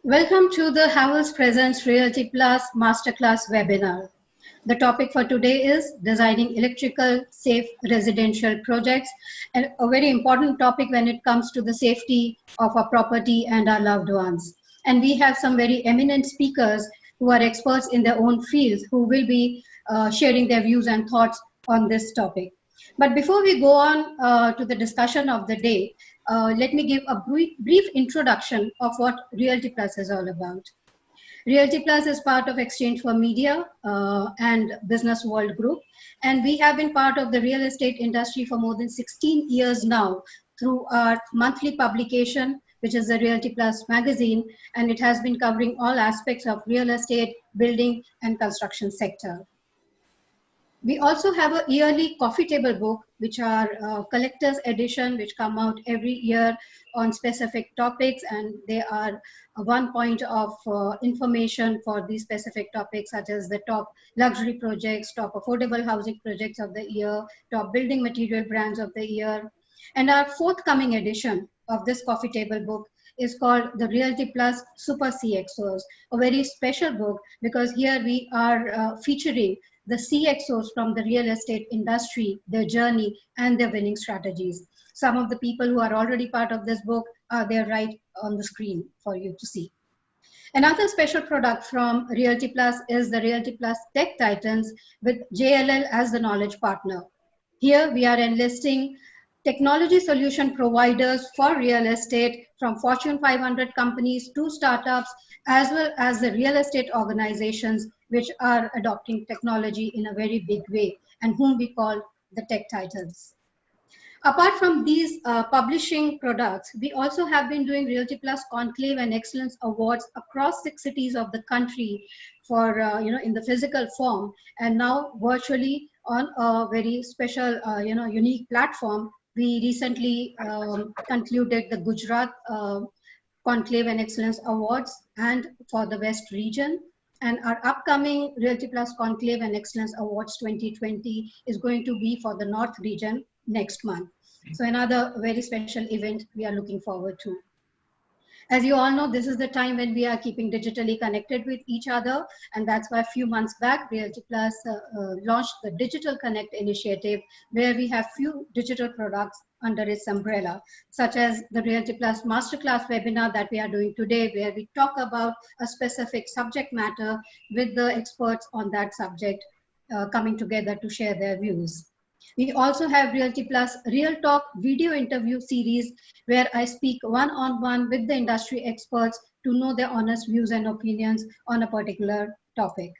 Welcome to the Havells Presents Realty Plus Masterclass webinar. The topic for today is designing electrical safe residential projects, and a very important topic when it comes to the safety of our property and our loved ones. And we have some very eminent speakers who are experts in their own fields who will be sharing their views and thoughts on this topic. But before we go on to the discussion of the day, let me give a brief introduction of what Realty Plus is all about. Realty Plus is part of Exchange for Media and Business World Group, and we have been part of the real estate industry for more than 16 years now through our monthly publication, which is the Realty Plus magazine, and it has been covering all aspects of real estate, building, and construction sector. We also have a yearly coffee table book, which are collector's edition, which come out every year on specific topics, and they are one point of information for these specific topics, such as the top luxury projects, top affordable housing projects of the year, top building material brands of the year. And our forthcoming edition of this coffee table book is called the Realty Plus Super CXOs, a very special book because here we are featuring the CXOs from the real estate industry, their journey and their winning strategies. Some of the people who are already part of this book are there right on the screen for you to see. Another special product from Realty Plus is the Realty Plus Tech Titans with JLL as the knowledge partner. Here we are enlisting technology solution providers for real estate from Fortune 500 companies to startups, as well as the real estate organizations which are adopting technology in a very big way and whom we call the Tech Titans. Apart from these publishing products, we also have been doing Realty Plus Conclave and Excellence Awards across 6 cities of the country for, in the physical form, and now virtually on a very special, unique platform. We recently concluded the Gujarat Conclave and Excellence Awards and for the West region. And our upcoming Realty Plus Conclave and Excellence Awards 2020 is going to be for the North region next month. So another very special event we are looking forward to. As you all know, this is the time when we are keeping digitally connected with each other, and that's why a few months back, Realty Plus launched the Digital Connect initiative, where we have few digital products under its umbrella, such as the Realty Plus Masterclass webinar that we are doing today, where we talk about a specific subject matter with the experts on that subject coming together to share their views. We also have Realty Plus Real Talk video interview series where I speak one-on-one with the industry experts to know their honest views and opinions on a particular topic.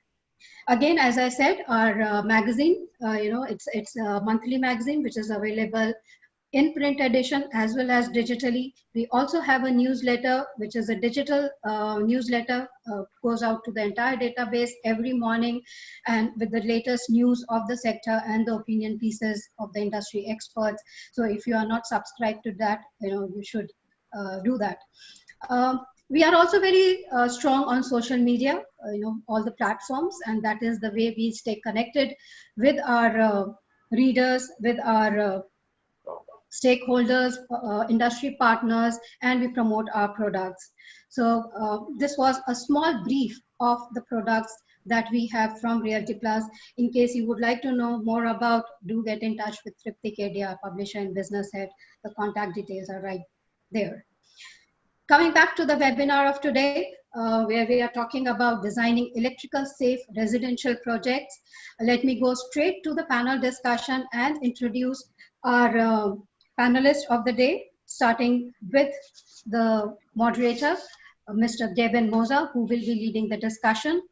Again, as I said, our magazine, it's a monthly magazine which is available in print edition as well as digitally. We also have a newsletter, which is a digital newsletter, goes out to the entire database every morning and with the latest news of the sector and the opinion pieces of the industry experts. So if you are not subscribed to that, you should do that. We are also very strong on social media, all the platforms, and that is the way we stay connected with our readers, with our stakeholders, industry partners, and we promote our products. So this was a small brief of the products that we have from Realty Plus. In case you would like to know more about, do get in touch with Tripti Kedia, publisher and business head. The contact details are right there. Coming back to the webinar of today, where we are talking about designing electrical safe residential projects, let me go straight to the panel discussion and introduce our panelists of the day, starting with the moderator, Mr. Deben Moza, who will be leading the discussion.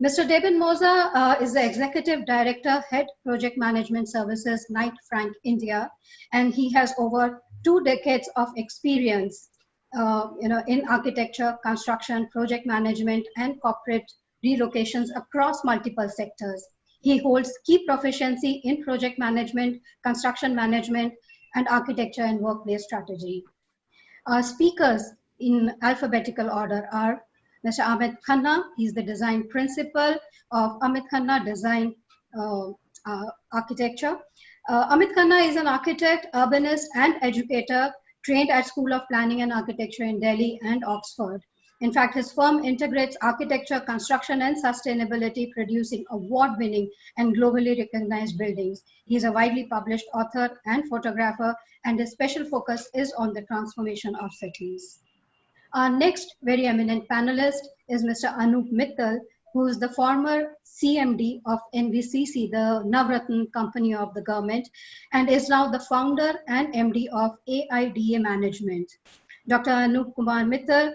Mr. Deben Moza is the Executive Director, Head Project Management Services, Knight Frank India, and he has over 2 decades of experience in architecture, construction, project management, and corporate relocations across multiple sectors. He holds key proficiency in project management, construction management, and architecture and workplace strategy. Our speakers in alphabetical order are Mr. Amit Khanna. He's the design principal of Amit Khanna Design Architecture. Amit Khanna is an architect, urbanist, and educator trained at School of Planning and Architecture in Delhi and Oxford. In fact, his firm integrates architecture, construction, and sustainability, producing award-winning and globally recognized buildings. He is a widely published author and photographer, and his special focus is on the transformation of cities. Our next very eminent panelist is Mr. Anup Mittal, who is the former CMD of NVCC, the Navratna company of the government, and is now the founder and MD of AIDA Management. Dr. Anup Kumar Mittal,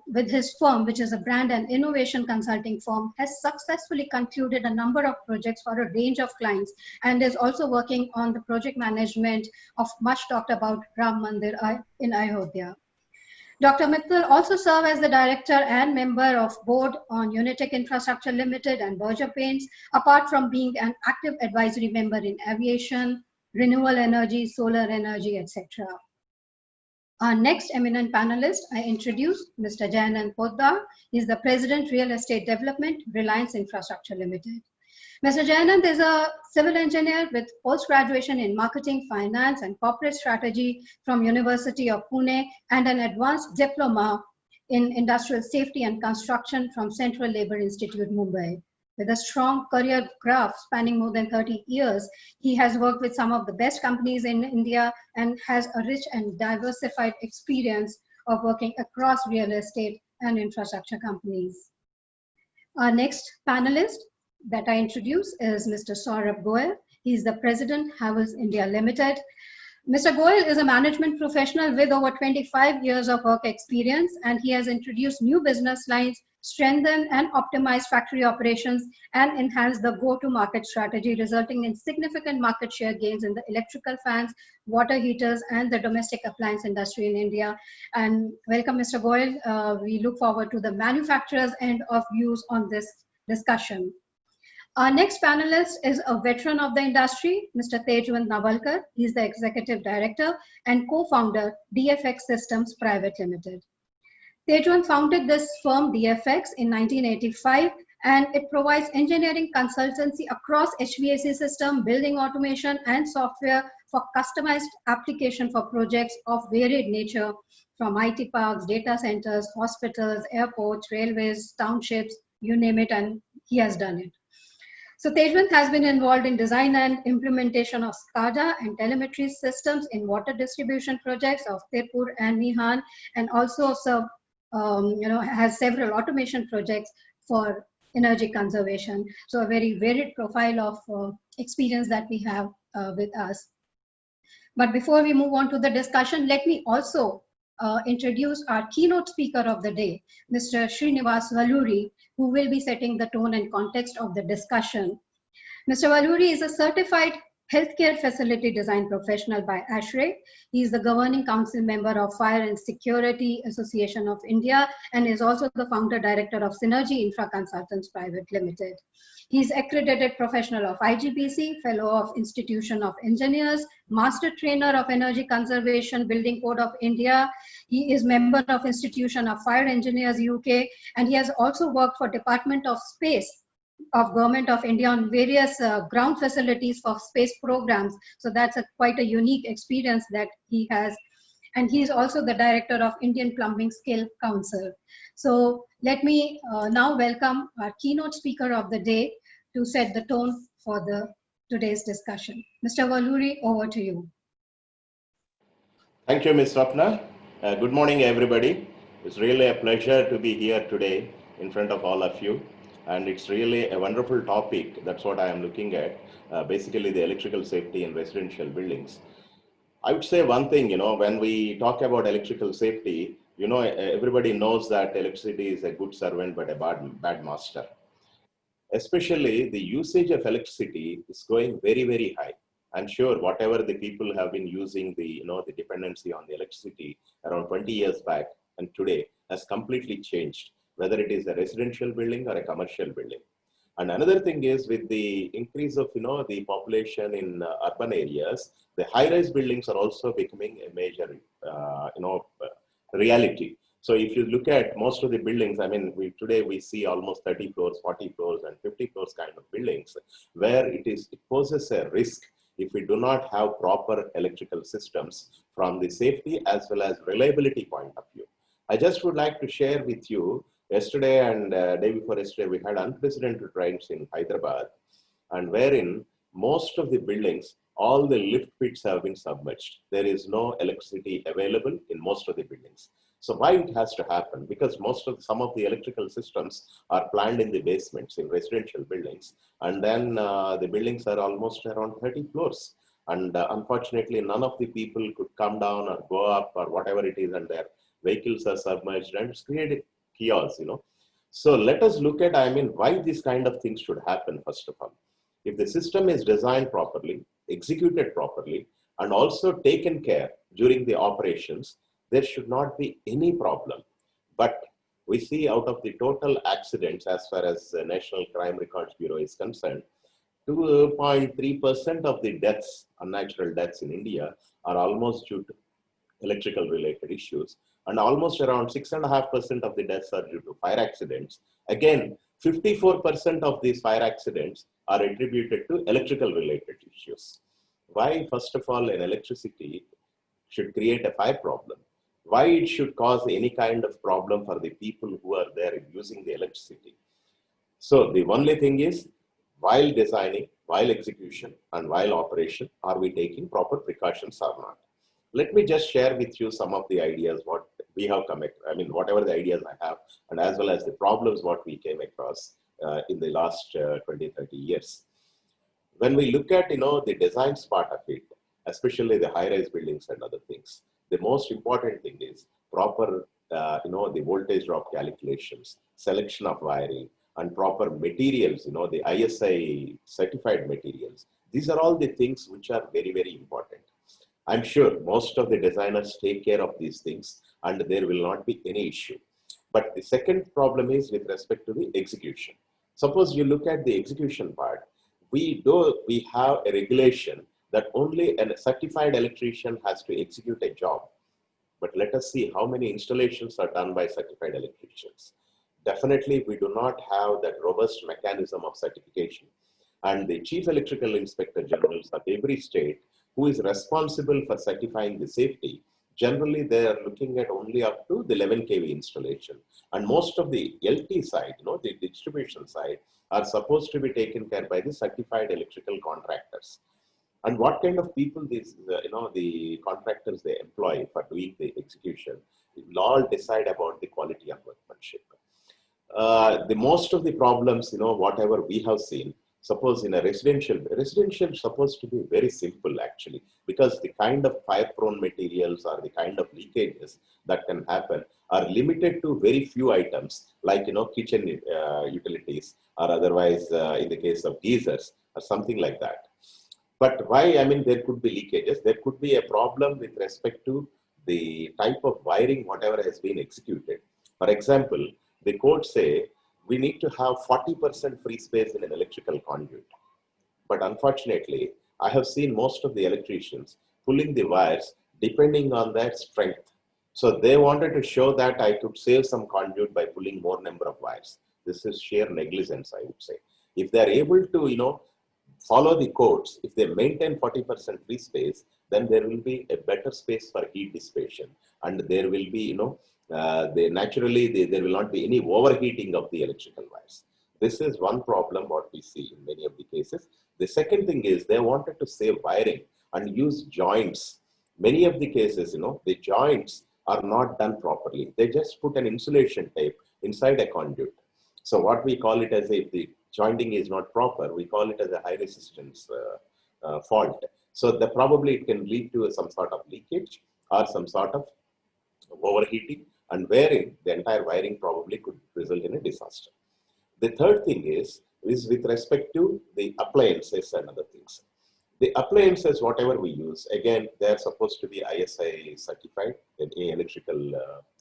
with his firm, which is a brand and innovation consulting firm, has successfully concluded a number of projects for a range of clients and is also working on the project management of much talked about Ram Mandir in Ayodhya. Dr. Mittal also served as the director and member of board on Unitech Infrastructure Limited and Berger Paints, apart from being an active advisory member in aviation, renewable energy, solar energy, etc. Our next eminent panelist, I introduce Mr. Jayanand Poddar. He is the President, Real Estate Development, Reliance Infrastructure Limited. Mr. Jayanand is a civil engineer with post-graduation in marketing, finance, and corporate strategy from University of Pune and an advanced diploma in industrial safety and construction from Central Labour Institute, Mumbai. With a strong career graph spanning more than 30 years, he has worked with some of the best companies in India and has a rich and diversified experience of working across real estate and infrastructure companies. Our next panelist that I introduce is Mr. Saurabh Goel. He is the President, Havells India Limited. Mr. Goel is a management professional with over 25 years of work experience, and he has introduced new business lines, strengthened and optimized factory operations, and enhanced the go-to-market strategy, resulting in significant market share gains in the electrical fans, water heaters, and the domestic appliance industry in India. And welcome, Mr. Goel. We look forward to the manufacturer's end of views on this discussion. Our next panelist is a veteran of the industry, Mr. Tejwant Navalkar. He is the Executive Director and co-founder, DFX Systems Private Limited. Tejwant founded this firm, DFX, in 1985, and it provides engineering consultancy across HVAC system, building automation, and software for customized application for projects of varied nature, from IT parks, data centers, hospitals, airports, railways, townships, you name it, and he has done it. So Tejwant has been involved in design and implementation of SCADA and telemetry systems in water distribution projects of Tirupur and Mihan, and also has several automation projects for energy conservation. So a very varied profile of experience that we have with us. But before we move on to the discussion, let me also introduce our keynote speaker of the day, Mr. Srinivas Valluri, who will be setting the tone and context of the discussion. Mr. Valluri is a certified healthcare facility design professional by ASHRAE. He is the governing council member of Fire and Security Association of India and is also the founder director of Synergy Infra Consultants Private Limited. He is accredited professional of IGBC, fellow of Institution of Engineers, master trainer of Energy Conservation Building Code of India. He is member of Institution of Fire Engineers UK, and he has also worked for Department of Space of Government of India on various ground facilities for space programs. So that's quite a unique experience that he has. And he is also the director of Indian Plumbing Skill Council. So let me now welcome our keynote speaker of the day to set the tone for today's discussion. Mr. Valluri, over to you. Thank you, Ms. Swapna. Good morning, everybody. It's really a pleasure to be here today in front of all of you. And it's really a wonderful topic. That's what I am looking at, basically the electrical safety in residential buildings. I would say one thing, when we talk about electrical safety, everybody knows that electricity is a good servant, but a bad master. Especially the usage of electricity is going very, very high. I'm sure whatever the people have been using the dependency on the electricity around 20 years back and today has completely changed, whether it is a residential building or a commercial building. And another thing is with the increase of, the population in urban areas, the high-rise buildings are also becoming a major, reality. So if you look at most of the buildings, today we see almost 30 floors, 40 floors, and 50 floors kind of buildings, where it poses a risk if we do not have proper electrical systems from the safety as well as reliability point of view. I just would like to share with you, yesterday and day before yesterday, we had unprecedented rains in Hyderabad, and wherein most of the buildings, all the lift pits have been submerged. There is no electricity available in most of the buildings. So why it has to happen? Because some of the electrical systems are planned in the basements in residential buildings, and then the buildings are almost around 30 floors. And unfortunately, none of the people could come down or go up or whatever it is, and their vehicles are submerged, and it's created chaos, So let us look at, why these kind of things should happen, first of all. If the system is designed properly, executed properly, and also taken care during the operations, there should not be any problem. But we see out of the total accidents, as far as the National Crime Records Bureau is concerned, 2.3% of the deaths, unnatural deaths in India, are almost due to electrical related issues, and almost around 6.5% of the deaths are due to fire accidents. Again, 54% of these fire accidents are attributed to electrical related issues. Why, first of all, an electricity should create a fire problem? Why it should cause any kind of problem for the people who are there using the electricity? So the only thing is, while designing, while execution, and while operation, are we taking proper precautions or not? Let me just share with you some of the ideas what we have come across, whatever the ideas I have, and as well as the problems what we came across in the last 20, 30 years. When we look at, the designs part of it, especially the high-rise buildings and other things, the most important thing is proper, the voltage drop calculations, selection of wiring, and proper materials, the ISI certified materials. These are all the things which are very, very important. I'm sure most of the designers take care of these things and there will not be any issue. But the second problem is with respect to the execution. Suppose you look at the execution part, we have a regulation that only a certified electrician has to execute a job. But let us see how many installations are done by certified electricians. Definitely, we do not have that robust mechanism of certification. And the Chief Electrical Inspector Generals of every state, who is responsible for certifying the safety, generally they are looking at only up to the 11 kV installation. And most of the LT side, the distribution side, are supposed to be taken care by the certified electrical contractors. And what kind of people these, the contractors they employ for doing the execution, it will all decide about the quality of workmanship. The most of the problems, whatever we have seen, suppose in a residential is supposed to be very simple actually, because the kind of fire prone materials or the kind of leakages that can happen are limited to very few items, like, kitchen utilities, or otherwise in the case of geysers or something like that. But why, there could be leakages, there could be a problem with respect to the type of wiring, whatever has been executed. For example, the codes say we need to have 40% free space in an electrical conduit. But unfortunately, I have seen most of the electricians pulling the wires depending on their strength. So they wanted to show that I could save some conduit by pulling more number of wires. This is sheer negligence, I would say. If they're able to, follow the codes, if they maintain 40% free space, then there will be a better space for heat dissipation. And there will be, there will not be any overheating of the electrical wires. This is one problem what we see in many of the cases. The second thing is they wanted to save wiring and use joints. Many of the cases, the joints are not done properly. They just put an insulation tape inside a conduit. So what we call it as if the jointing is not proper, we call it as a high resistance fault. So probably it can lead to some sort of leakage or some sort of overheating, and wherein the entire wiring probably could result in a disaster. The third thing is with respect to the appliances and other things. The appliances, whatever we use, again, they're supposed to be ISI certified in electrical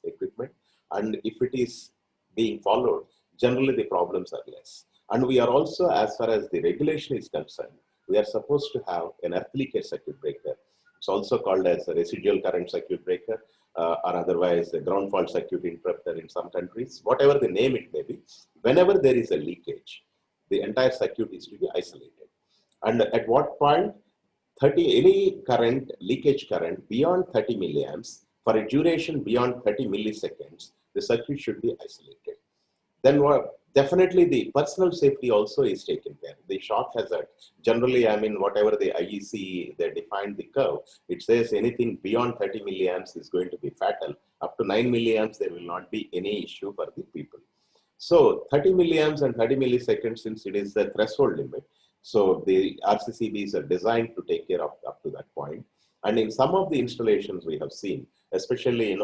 equipment. And if it is being followed, generally the problems are less. And we are also, as far as the regulation is concerned, we are supposed to have an earth leakage circuit breaker. It's also called as a residual current circuit breaker, or otherwise a ground fault circuit interrupter in some countries, whatever the name it may be. Whenever there is a leakage, the entire circuit is to be isolated. And at what point any current, leakage current beyond 30 milliamps for a duration beyond 30 milliseconds, the circuit should be isolated. Then definitely the personal safety also is taken care. The shock hazard, generally, I mean, whatever the IEC, they defined the curve, it says anything beyond 30 milliamps is going to be fatal. Up to 9 milliamps, there will not be any issue for the people. So 30 milliamps and 30 milliseconds, since it is the threshold limit, so the RCCBs are designed to take care of up to that point. And in some of the installations we have seen, especially,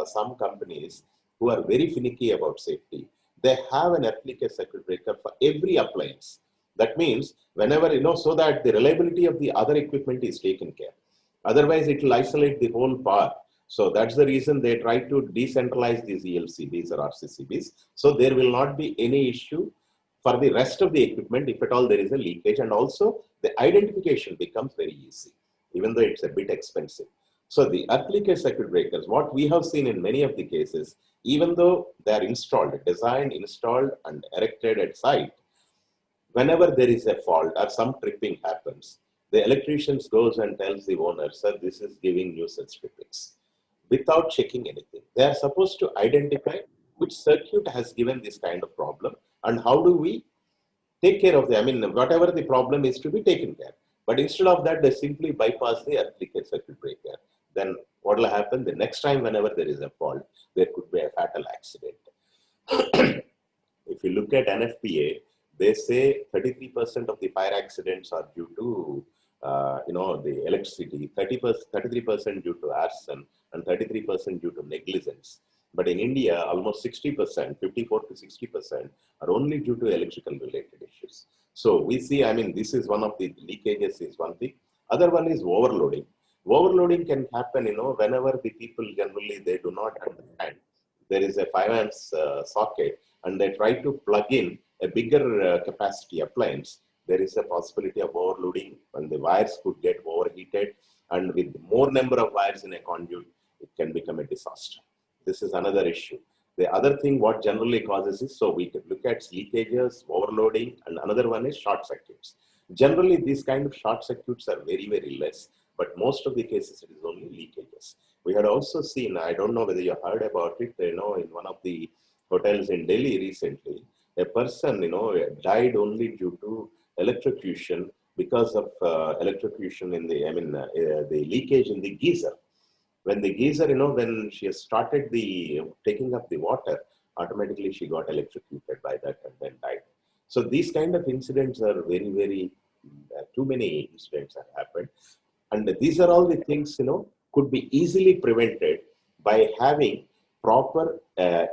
some companies who are very finicky about safety, they have an replica circuit breaker for every appliance. That means whenever, so that the reliability of the other equipment is taken care. Otherwise, it will isolate the whole power. So that's the reason they try to decentralize these ELCBs or RCCBs. So there will not be any issue for the rest of the equipment if at all there is a leakage. And also the identification becomes very easy, even though it's a bit expensive. So the earth leakage circuit breakers, what we have seen in many of the cases, even though they are installed, designed, installed, and erected at site, whenever there is a fault or some tripping happens, the electrician goes and tells the owner, sir, this is giving nuisance trippings, without checking anything. They are supposed to identify which circuit has given this kind of problem and how do we take care of them. I mean, whatever the problem is to be taken care. But instead of that, they simply bypass the earth leakage circuit breaker. Then what will happen? The next time, whenever there is a fault, there could be a fatal accident. If you look at NFPA, they say 33% of the fire accidents are due to, the electricity, 33% due to arson, and 33% due to negligence. But in India, almost 60%, 54 to 60% are only due to electrical related issues. So we see, I mean, this is one of the leakages is one thing. Other one is overloading. Overloading can happen, whenever the people generally, they do not understand. There is a 5 amps socket and they try to plug in a bigger capacity appliance. There is a possibility of overloading and the wires could get overheated. And with more number of wires in a conduit, it can become a disaster. This is another issue. The other thing what generally causes is, so we could look at leakages, overloading, and another one is short circuits. Generally, these kind of short circuits are very, very less, but most of the cases it is only leakages. We had also seen, I don't know whether you heard about it, in one of the hotels in Delhi recently, a person, died only due to electrocution because of electrocution in the, the leakage in the geyser. When the geyser, when she started taking up the water, automatically she got electrocuted by that and then died. So these kind of incidents are very, very, too many incidents have happened. And these are all the things, could be easily prevented by having proper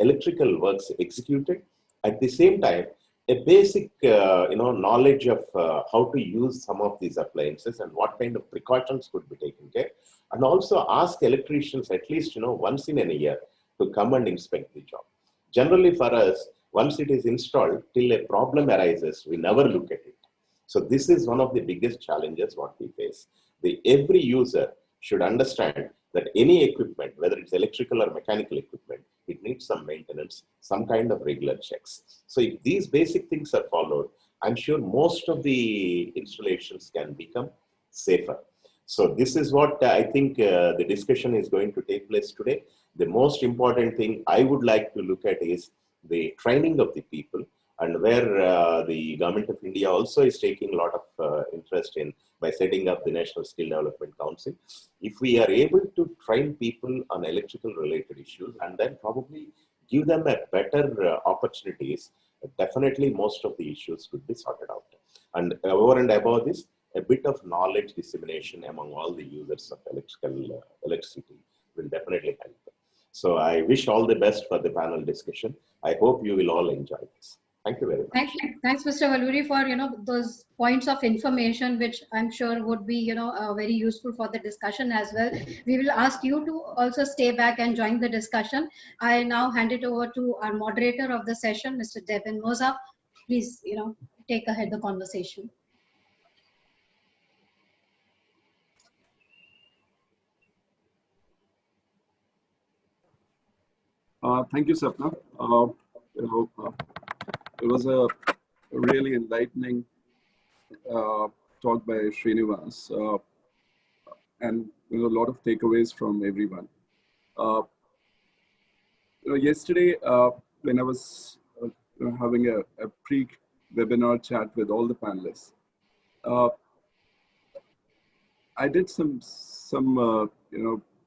electrical works executed. At the same time, a basic, knowledge of how to use some of these appliances and what kind of precautions could be taken care. And also ask electricians at least, once in a year to come and inspect the job. Generally for us, once it is installed, till a problem arises, we never look at it. So this is one of the biggest challenges what we face. Every user should understand that any equipment, whether it's electrical or mechanical equipment, it needs some maintenance, some kind of regular checks. So if these basic things are followed, I'm sure most of the installations can become safer. So this is what I think the discussion is going to take place today. The most important thing I would like to look at is the training of the people, and where the Government of India also is taking a lot of interest in by setting up the National Skill Development Council. If we are able to train people on electrical related issues and then probably give them a better opportunities, definitely most of the issues could be sorted out. And over and above this, a bit of knowledge dissemination among all the users of electricity will definitely help. So I wish all the best for the panel discussion. I hope you will all enjoy this. Thank you very much. Thanks, Mr. Valluri, for those points of information, which I'm sure would be very useful for the discussion as well. We will ask you to also stay back and join the discussion. I now hand it over to our moderator of the session, Mr. Devin Moza. Please, take ahead the conversation. Thank you, Sapna. It was a really enlightening talk by Srinivas. and a lot of takeaways from everyone. Uh, Yesterday, when I was having a pre-webinar chat with all the panelists, uh, I did some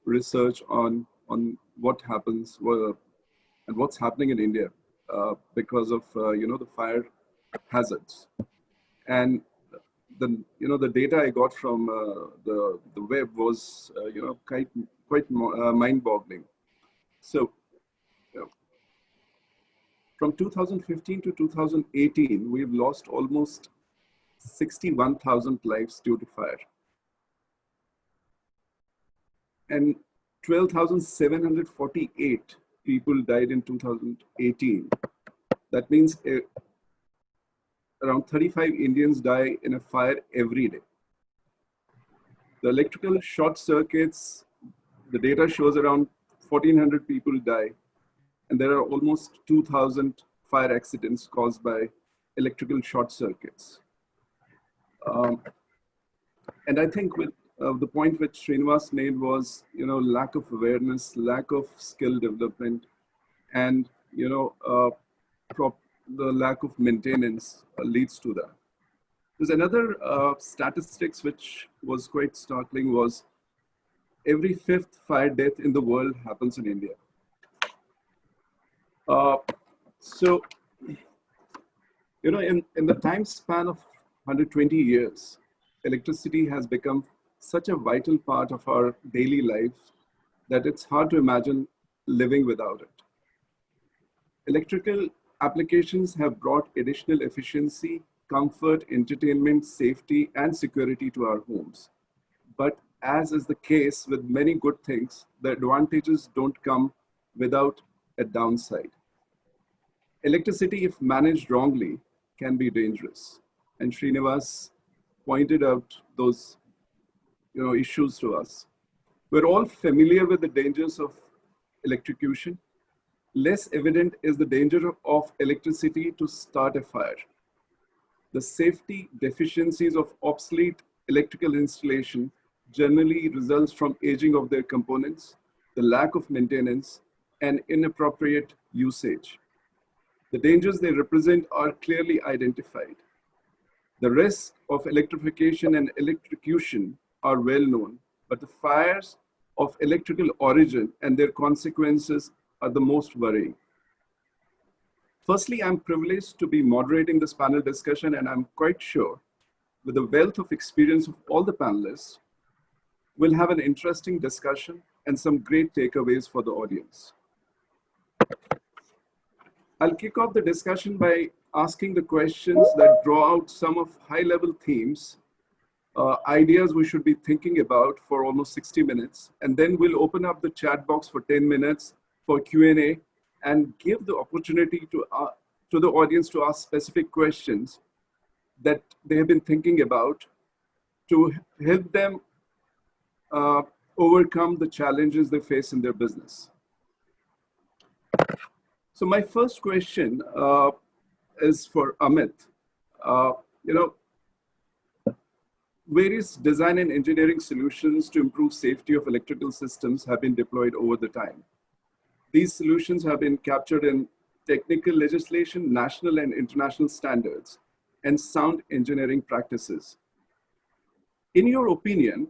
research on what happens and what's happening in India because of the fire hazards. And the data I got from the web was quite mind-boggling. So from 2015 to 2018, we've lost almost 61,000 lives due to fire, and 12,748 people died in 2018. That means around 35 Indians die in a fire every day. The electrical short circuits, the data shows around 1,400 people die, and there are almost 2,000 fire accidents caused by electrical short circuits. And I think with the point which Srinivas made was, lack of awareness, lack of skill development, and the lack of maintenance leads to that. There's another statistics which was quite startling was every fifth fire death in the world happens in India. So, in the time span of 120 years, electricity has become such a vital part of our daily life that it's hard to imagine living without it. Electrical applications have brought additional efficiency, comfort, entertainment, safety, and security to our homes. But as is the case with many good things, the advantages don't come without a downside. Electricity, if managed wrongly, can be dangerous. And Srinivas pointed out those issues to us. We're all familiar with the dangers of electrocution. Less evident is the danger of electricity to start a fire. The safety deficiencies of obsolete electrical installation generally results from aging of their components, the lack of maintenance, and inappropriate usage. The dangers they represent are clearly identified. The risks of electrification and electrocution are well known, but the fires of electrical origin and their consequences are the most worrying. Firstly, I'm privileged to be moderating this panel discussion, and I'm quite sure with the wealth of experience of all the panelists, we'll have an interesting discussion and some great takeaways for the audience. I'll kick off the discussion by asking the questions that draw out some of high-level themes, ideas we should be thinking about for almost 60 minutes, and then we'll open up the chat box for 10 minutes for Q&A and give the opportunity to the audience to ask specific questions that they have been thinking about to help them overcome the challenges they face in their business. So my first question is for Amit. Various design and engineering solutions to improve safety of electrical systems have been deployed over the time. These solutions have been captured in technical legislation, national and international standards, and sound engineering practices. In your opinion,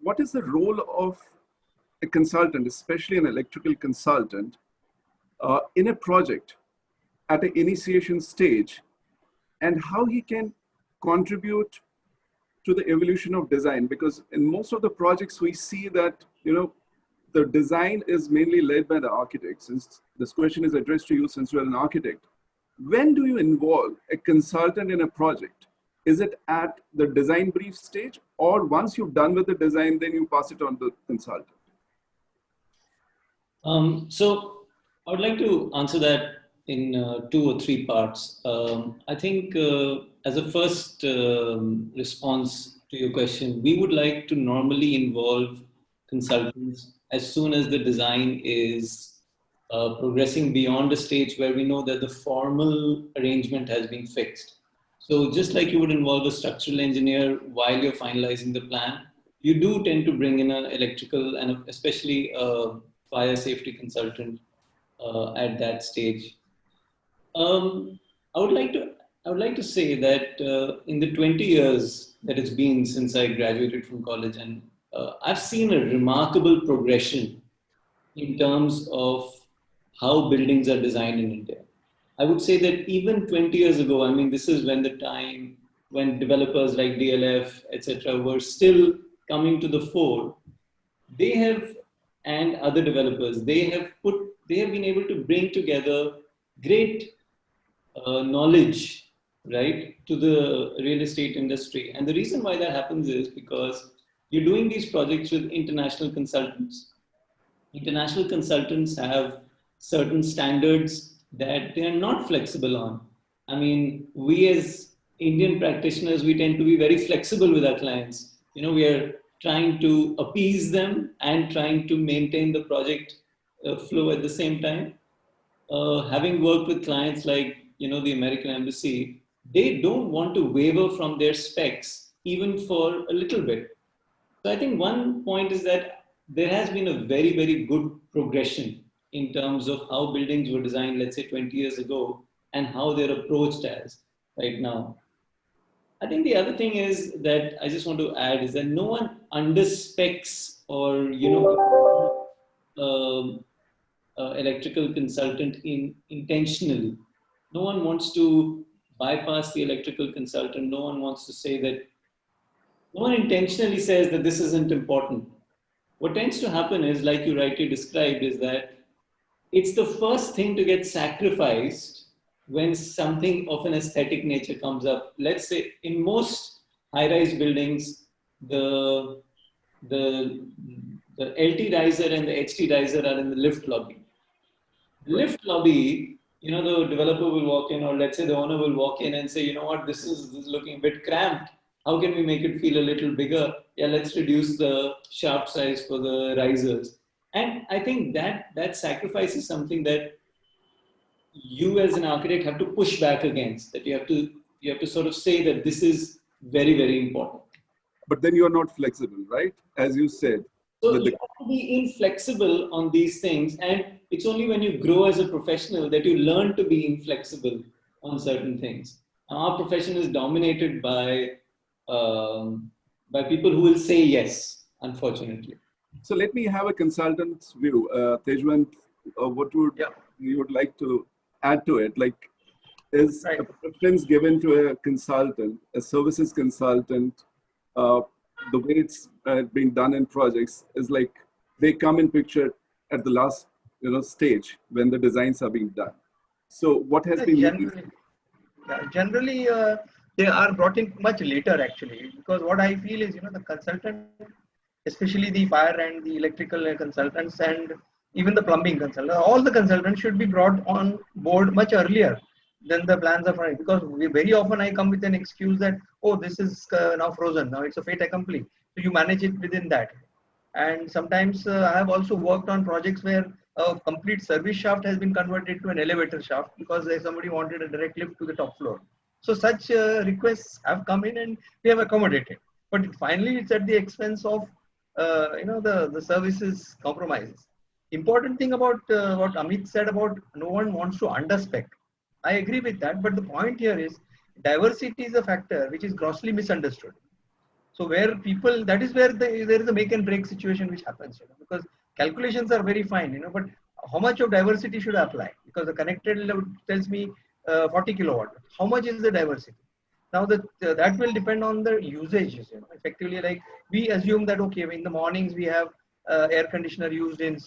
what is the role of a consultant, especially an electrical consultant, in a project at an initiation stage, and how he can contribute to the evolution of design? Because in most of the projects we see that the design is mainly led by the architects. Since this question is addressed to you, since you're an architect, when do you involve a consultant in a project? Is it at the design brief stage, or once you're done with the design, then you pass it on to the consultant? So I would like to answer that in 2 or 3 parts. I think as a first response to your question, we would like to normally involve consultants as soon as the design is progressing beyond a stage where we know that the formal arrangement has been fixed. So just like you would involve a structural engineer while you're finalizing the plan, you do tend to bring in an electrical and especially a fire safety consultant at that stage. Um, I would like to say that in the 20 years that it's been since I graduated from college, and I've seen a remarkable progression in terms of how buildings are designed in India. I would say that even 20 years ago, I mean, this is when the time when developers like DLF, etc., were still coming to the fore. They have, and other developers, they have been able to bring together great knowledge, right, to the real estate industry. And the reason why that happens is because you're doing these projects with international consultants. International consultants have certain standards that they are not flexible on. I mean, we as Indian practitioners, we tend to be very flexible with our clients. You know, we are trying to appease them and trying to maintain the project flow at the same time. Having worked with clients like, you know, the American Embassy, they don't want to waver from their specs even for a little bit. So I think one point is that there has been a very, very good progression in terms of how buildings were designed, let's say 20 years ago, and how they're approached as right now. I think the other thing is that I just want to add is that no one underspecs or, you know, electrical consultant intentionally. No one wants to bypass the electrical consultant. No one wants to say that, no one intentionally says that this isn't important. What tends to happen is, like you rightly described, is that it's the first thing to get sacrificed when something of an aesthetic nature comes up. Let's say in most high-rise buildings, the LT riser and the HT riser are in the lift lobby. The lift lobby, you know, the developer will walk in, or let's say the owner will walk in and say, you know what, this is looking a bit cramped. How can we make it feel a little bigger? Yeah, let's reduce the shaft size for the risers. And I think that sacrifice is something that you as an architect have to push back against, that you have to sort of say that this is very, very important. But then you're not flexible, right? As you said. So you have to be inflexible on these things. And it's only when you grow as a professional that you learn to be inflexible on certain things. Our profession is dominated by people who will say yes, unfortunately. So let me have a consultant's view. Tejwant, what would you would like to add to it? Like, is a preference given to a consultant, a services consultant, the way it's being done in projects is like they come in picture at the last stage when the designs are being done. So what has been generally they are brought in much later actually, because what I feel is the consultant, especially the fire and the electrical consultants and even the plumbing consultant, all the consultants should be brought on board much earlier than the plans are running, because very often I come with an excuse that, oh, this is now frozen, now it's a fait accompli, so you manage it within that. And sometimes I have also worked on projects where a complete service shaft has been converted to an elevator shaft because somebody wanted a direct lift to the top floor. So such requests have come in and we have accommodated, but finally it's at the expense of the services compromises. Important thing about what Amit said about no one wants to underspec. I agree with that, but the point here is diversity is a factor which is grossly misunderstood. So where people, that is where there is a make and break situation which happens, because calculations are very fine, but how much of diversity should I apply? Because the connected load tells me 40 kilowatt. How much is the diversity? Now that will depend on the usages. Effectively, like we assume that okay, in the mornings we have air conditioner used in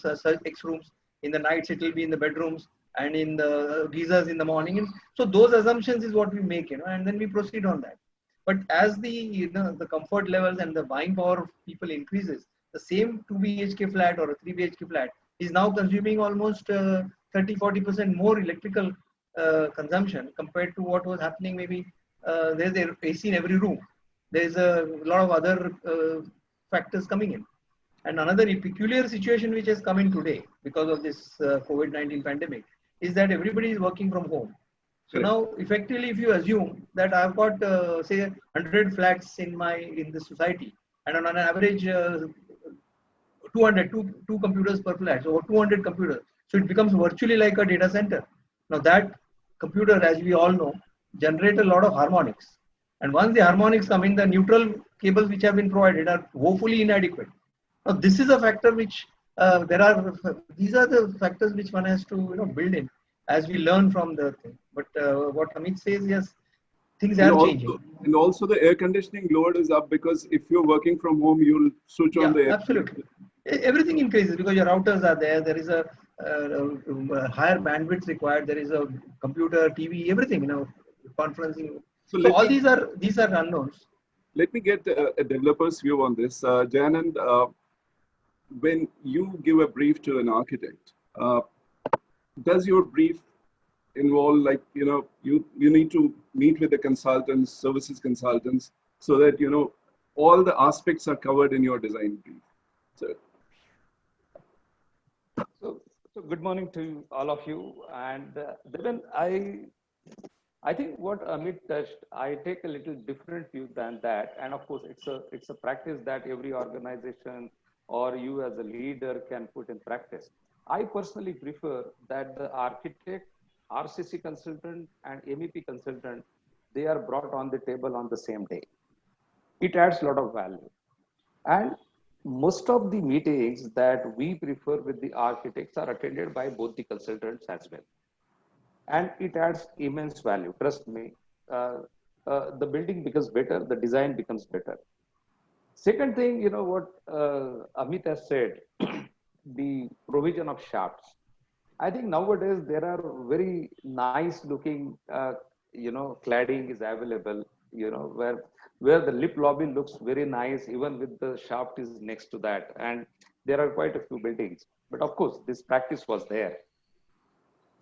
X rooms. In the nights it will be in the bedrooms, and in the geysers in the morning. And so those assumptions is what we make, and then we proceed on that. But as the the comfort levels and the buying power of people increases, the same 2 BHK flat or a 3 BHK flat is now consuming almost 30-40% more electrical consumption compared to what was happening. Maybe there's AC in every room. There's a lot of other factors coming in. And another peculiar situation which has come in today because of this COVID-19 pandemic is that everybody is working from home. So now effectively, if you assume that I've got say 100 flats in the society, and on an average 2 computers per flat, so 200 computers. So it becomes virtually like a data center. Now that computer, as we all know, generate a lot of harmonics. And once the harmonics come in, the neutral cables which have been provided are woefully inadequate. Now this is a factor which these are the factors which one has to build in as we learn from the thing. But what Amit says, yes, things are changing. And also the air conditioning load is up because if you're working from home, you'll switch on the air. Absolutely. Everything increases because your routers are there. There is a higher bandwidth required. There is a computer, TV, everything. Conferencing. So all these are unknowns. Let me get a developer's view on this, Jayanand. When you give a brief to an architect, does your brief involve, like, you need to meet with the consultants, services consultants, so that all the aspects are covered in your design brief? So good morning to all of you. And then I think what Amit touched, I take a little different view than that. And of course, it's a practice that every organization or you as a leader can put in practice. I personally prefer that the architect, RCC consultant, and MEP consultant, they are brought on the table on the same day. It adds a lot of value. And most of the meetings that we prefer with the architects are attended by both the consultants as well. And it adds immense value. Trust me, the building becomes better, the design becomes better. Second thing, what Amit has said, the provision of shafts. I think nowadays there are very nice looking, cladding is available, where the lip lobby looks very nice, even with the shaft is next to that. And there are quite a few buildings. But of course, this practice was there.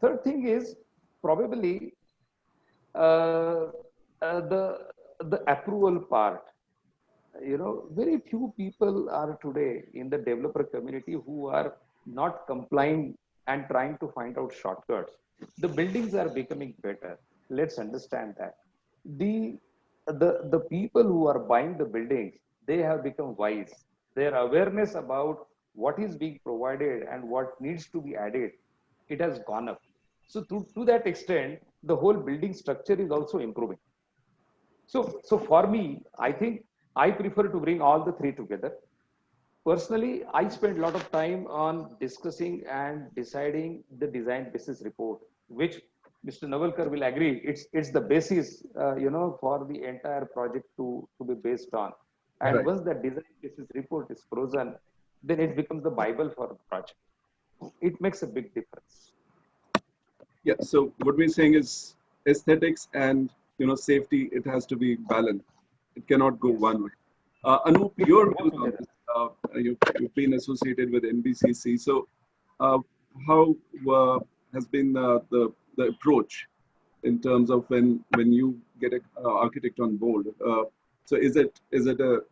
Third thing is probably the approval part. Very few people are today in the developer community who are not complying and trying to find out shortcuts. The buildings are becoming better. Let's understand that. The people who are buying the buildings, they have become wise. Their awareness about what is being provided and what needs to be added, it has gone up. So to that extent, the whole building structure is also improving. So for me, I think I prefer to bring all the three together. Personally, I spend a lot of time on discussing and deciding the design basis report, which Mr. Navalkar will agree, it's the basis, for the entire project to be based on. And right. Once the design basis report is frozen, then it becomes the Bible for the project. It makes a big difference. Yeah. So what we're saying is aesthetics and safety. It has to be balanced. It cannot go one way. Anup, your views on this. You've been associated with NBCC. So how has been the approach in terms of when you get an architect on board? So is it a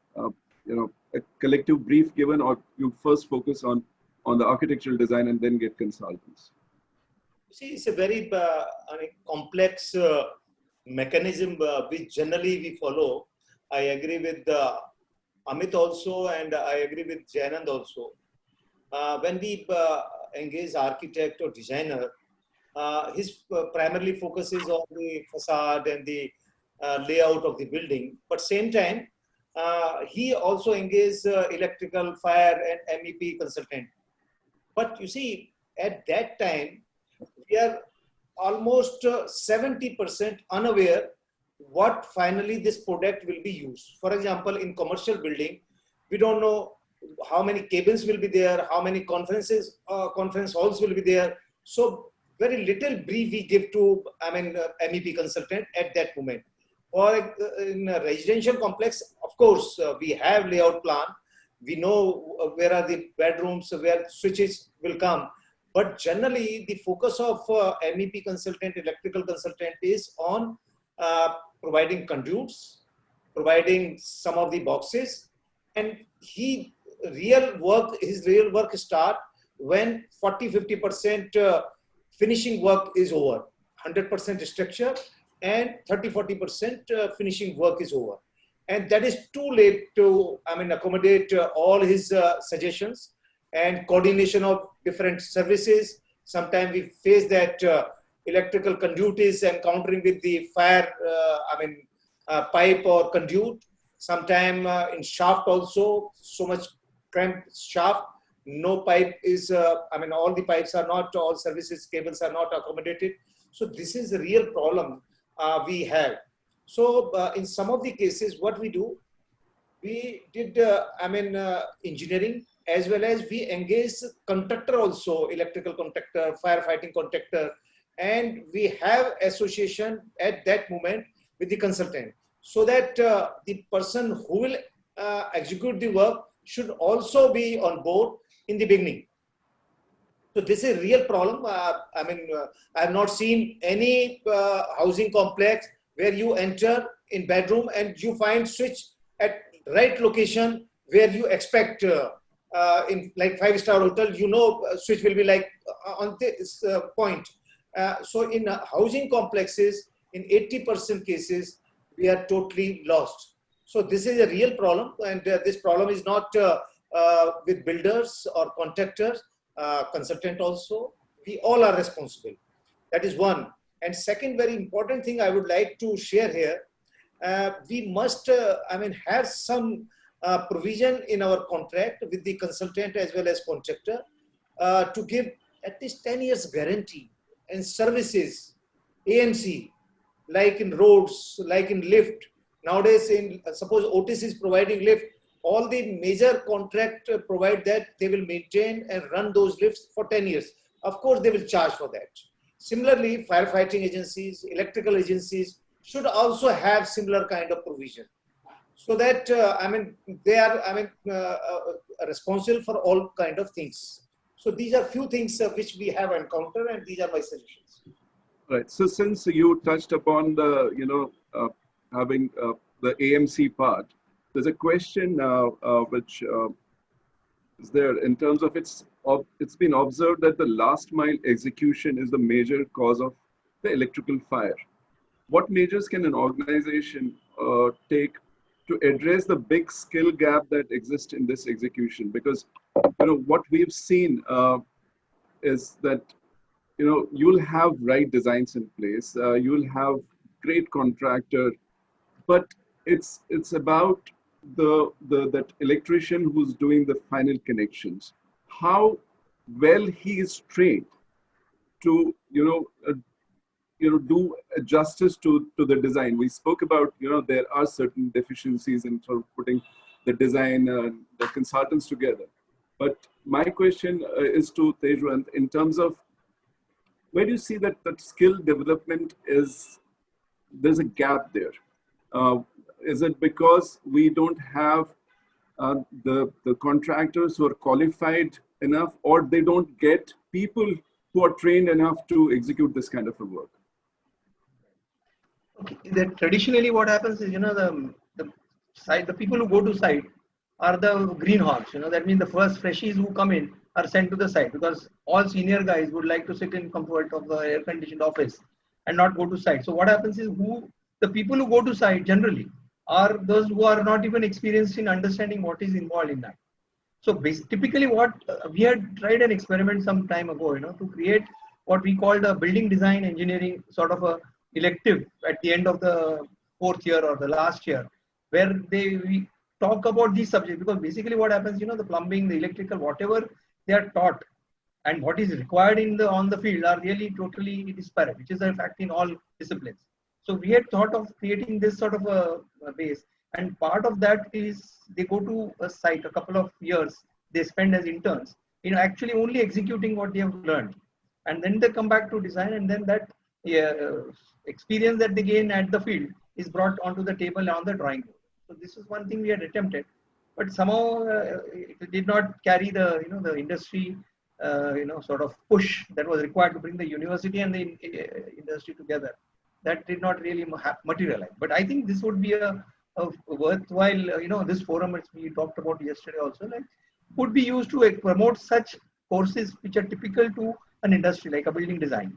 collective brief given, or you first focus on the architectural design and then get consultants? See, it's a very complex mechanism which generally we follow. I agree with Amit also, and I agree with Jayanand also. When we engage architect or designer, his primarily focuses on the facade and the layout of the building. But same time, he also engages electrical, fire, and MEP consultant. But you see, at that time, we are almost 70% unaware what finally this product will be used. For example, in commercial building, we don't know how many cabins will be there, how many conference halls will be there. So very little brief we give to MEP consultant at that moment. Or in a residential complex, of course, we have layout plan. We know where are the bedrooms, where switches will come. But generally, the focus of MEP consultant, electrical consultant is on providing conduits, providing some of the boxes, and his real work start when 40-50% finishing work is over, 100% structure, and 30-40% finishing work is over. and that is too late to, accommodate all his suggestions and coordination of different services. Sometimes we face that electrical conduit is encountering with the fire, pipe or conduit. Sometimes in shaft also, so much cramped shaft. No pipe is, all the pipes are not, all services cables are not accommodated. So this is a real problem we have. So in some of the cases, what we do, we did, engineering, as well as we engaged contractor also, electrical contractor, firefighting contractor, and we have association at that moment with the consultant, so that the person who will execute the work should also be on board in the beginning. So this is a real problem. I have not seen any housing complex where you enter in bedroom and you find switch at right location where you expect in like 5-star hotel, switch will be like on this point. So in housing complexes, in 80% cases, we are totally lost. So this is a real problem, and this problem is not with builders or contractors, consultant also. We all are responsible. That is one. And second very important thing I would like to share here, we must have some provision in our contract with the consultant as well as contractor to give at least 10 years guarantee and services, AMC, like in roads, like in lift. Nowadays, in suppose Otis is providing lift, all the major contract provide that they will maintain and run those lifts for 10 years. Of course, they will charge for that. Similarly, firefighting agencies, electrical agencies should also have similar kind of provision, so that they are responsible for all kind of things. So these are few things which we have encountered, and these are my suggestions. Right. So since you touched upon the having the AMC part, there's a question which is there in terms of it's been observed that the last mile execution is the major cause of the electrical fire. What measures can an organization take to address the big skill gap that exists in this execution? Because what we've seen is that you'll have right designs in place, you'll have great contractor, but it's about that electrician who's doing the final connections, how well he is trained to do justice to the design. We spoke about there are certain deficiencies in sort of putting the design and the consultants together. But my question is to Tejwant, in terms of where do you see that skill development there's a gap there? Is it because we don't have the contractors who are qualified enough, or they don't get people who are trained enough to execute this kind of a work? Okay. Traditionally, what happens is the people who go to site are the greenhorns. That means the first freshies who come in are sent to the site, because all senior guys would like to sit in comfort of the air-conditioned office and not go to site. So what happens is the people who go to site generally are those who are not even experienced in understanding what is involved in that. So typically what we had tried an experiment some time ago, to create what we called a building design engineering sort of a elective at the end of the 4th year or the last year, where we talk about these subjects, because basically what happens, the plumbing, the electrical, whatever they are taught and what is required on the field are really totally disparate, which is a fact in all disciplines. So we had thought of creating this sort of a base, and part of that is they go to a site a couple of years, they spend as interns, actually only executing what they have learned, and then they come back to design, and then that experience that they gain at the field is brought onto the table on the drawing board. So this is one thing we had attempted, but somehow it did not carry the the industry sort of push that was required to bring the university and the industry together. That did not really materialize. But I think this would be a worthwhile, this forum which we talked about yesterday also, could be used to promote such courses which are typical to an industry like a building design,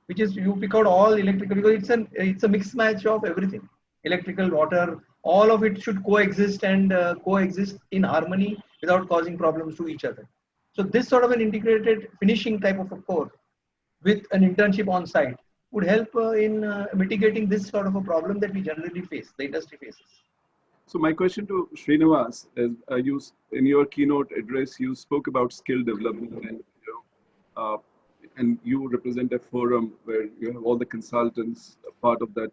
which is you pick out all electrical, because it's a mixed match of everything: electrical, water, all of it should coexist and coexist in harmony without causing problems to each other. So this sort of an integrated finishing type of a course with an internship on site would help in mitigating this sort of a problem that we generally face, the industry faces. So my question to Srinivas is, in your keynote address, you spoke about skill development, and you represent a forum where you have all the consultants part of that,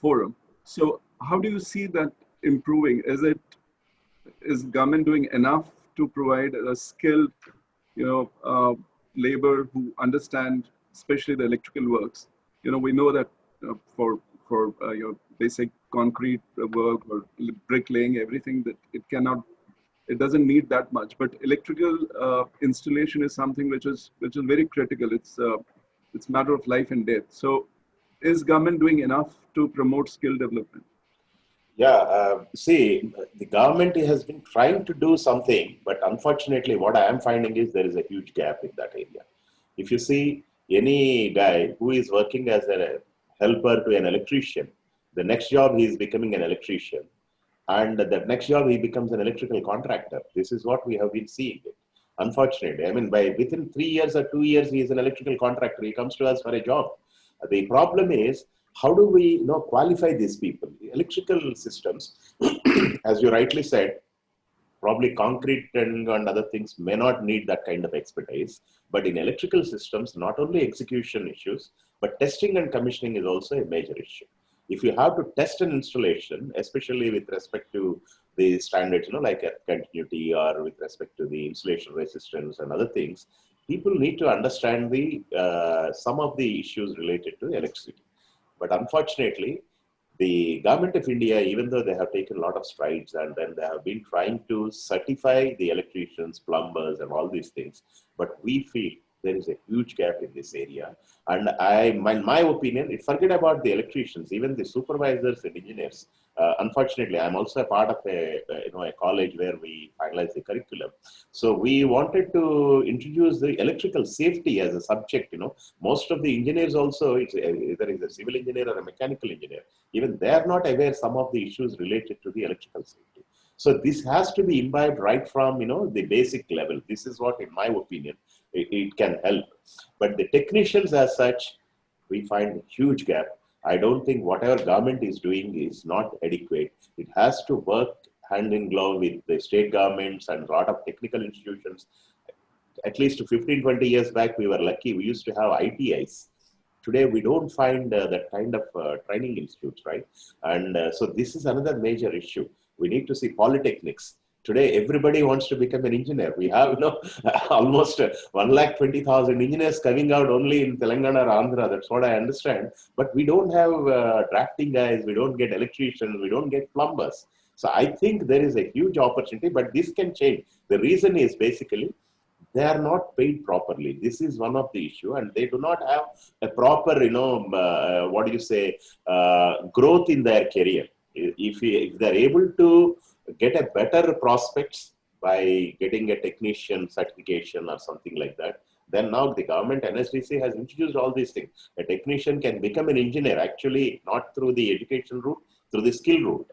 forum. So how do you see that improving? Is government doing enough to provide a skilled, labor who understand, especially the electrical works? We know that for basic concrete work or bricklaying, everything, that it doesn't need that much. But electrical installation is something which is very critical. It's matter of life and death. So is government doing enough to promote skill development? Yeah, see, the government has been trying to do something, but unfortunately what I am finding is there is a huge gap in that area. If you see any guy who is working as a helper to an electrician, the next job he is becoming an electrician, and the next job he becomes an electrical contractor. This is what we have been seeing. Unfortunately, I mean, within 3 years or 2 years, he is an electrical contractor. He comes to us for a job. The problem is, how do we qualify these people? The electrical systems, as you rightly said, probably concrete and other things may not need that kind of expertise. But in electrical systems, not only execution issues, but testing and commissioning is also a major issue. If you have to test an installation, especially with respect to the standards, like earth continuity or with respect to the insulation resistance and other things, people need to understand some of the issues related to electricity. But unfortunately, the government of India, even though they have taken a lot of strides and then they have been trying to certify the electricians, plumbers and all these things, but we feel there is a huge gap in this area. And in my opinion, forget about the electricians, even the supervisors and engineers. Unfortunately, I'm also a part of a college where we finalize the curriculum. So we wanted to introduce the electrical safety as a subject. Most of the engineers also, either is a civil engineer or a mechanical engineer, even they are not aware some of the issues related to the electrical safety. So this has to be imbibed right from the basic level. This is what, in my opinion, it can help. But the technicians as such, we find a huge gap. I don't think whatever government is doing is not adequate. It has to work hand in glove with the state governments and a lot of technical institutions. At least 15-20 years back, we were lucky. We used to have ITIs. Today, we don't find that kind of training institutes, right? And so this is another major issue. We need to see polytechnics. Today, everybody wants to become an engineer. We have almost 120,000 engineers coming out only in Telangana or Andhra. That's what I understand. But we don't have drafting guys. We don't get electricians. We don't get plumbers. So I think there is a huge opportunity, but this can change. The reason is basically they are not paid properly. This is one of the issue, and they do not have a proper, growth in their career. If they're able to get a better prospects by getting a technician certification or something like that, then now the government NSDC has introduced all these things. A technician can become an engineer, actually not through the education route, through the skill route.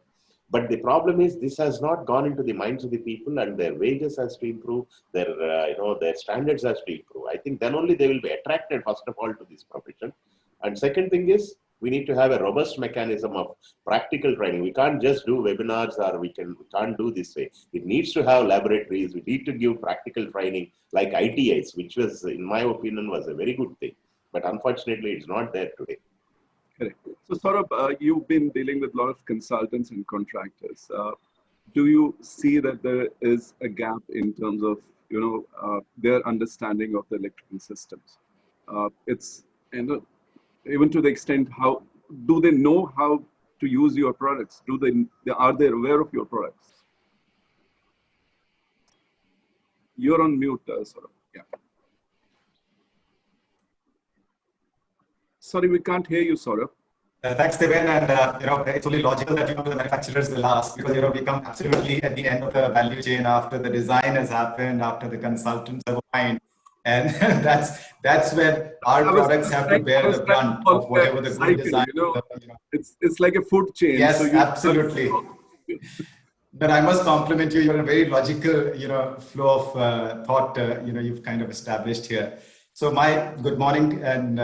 But the problem is this has not gone into the minds of the people, and their wages has to improve, their standards has to improve. I think then only they will be attracted, first of all, to this profession. And second thing is, we need to have a robust mechanism of practical training. We can't just do webinars, or we can't do this way. It needs to have laboratories. We need to give practical training like ITIs, which was, in my opinion, was a very good thing. But unfortunately, it's not there today. Correct. So Saurabh, you've been dealing with a lot of consultants and contractors. Do you see that there is a gap in terms of, their understanding of the electrical systems? Even to the extent, how do they know how to use your products? Are they aware of your products? You're on mute, Saurabh. Yeah. Sorry, we can't hear you, Saurabh. Thanks, Deven. And it's only logical that the manufacturers will ask, because we come absolutely at the end of the value chain after the design has happened, after the consultants have opined. And that's when our products have to bear the brunt of whatever the good design. It's like a food chain. Yes, so absolutely. But I must compliment you. You're in a very logical, flow of thought. You've kind of established here. So my good morning and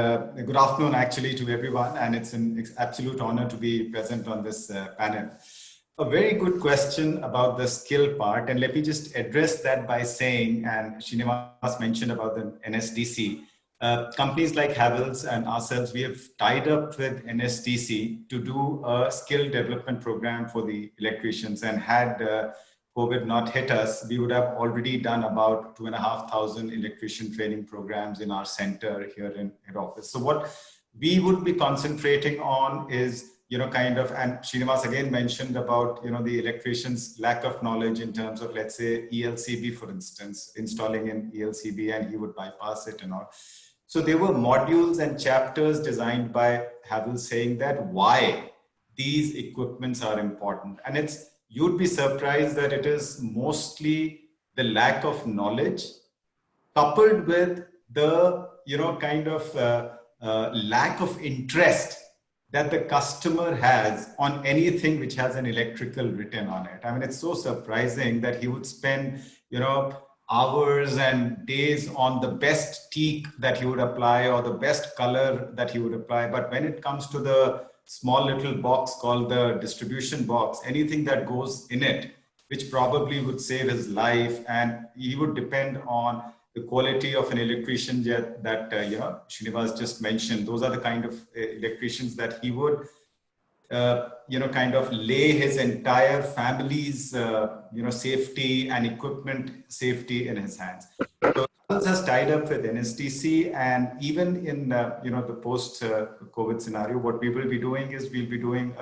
good afternoon, actually, to everyone. And it's an absolute honor to be present on this panel. A very good question about the skill part. And let me just address that by saying, and Srinivas mentioned about the NSDC, companies like Havells and ourselves, we have tied up with NSDC to do a skill development program for the electricians. And had COVID not hit us, we would have already done about 2,500 electrician training programs in our center here in head office. So what we would be concentrating on is, and Srinivas again mentioned about, the electrician's lack of knowledge in terms of, let's say, ELCB, for instance, installing an ELCB and he would bypass it and all. So there were modules and chapters designed by Havells saying that why these equipments are important. And you'd be surprised that it is mostly the lack of knowledge coupled with the, lack of interest that the customer has on anything which has an electrical written on it. I mean, it's so surprising that he would spend, hours and days on the best teak that he would apply or the best color that he would apply. But when it comes to the small little box called the distribution box, anything that goes in it, which probably would save his life, and he would depend on the quality of an electrician that Srinivas just mentioned. Those are the kind of electricians that he would, lay his entire family's, safety and equipment safety in his hands. So Havells has tied up with NSDC, and even in the post-COVID scenario, what we will be doing is we'll be doing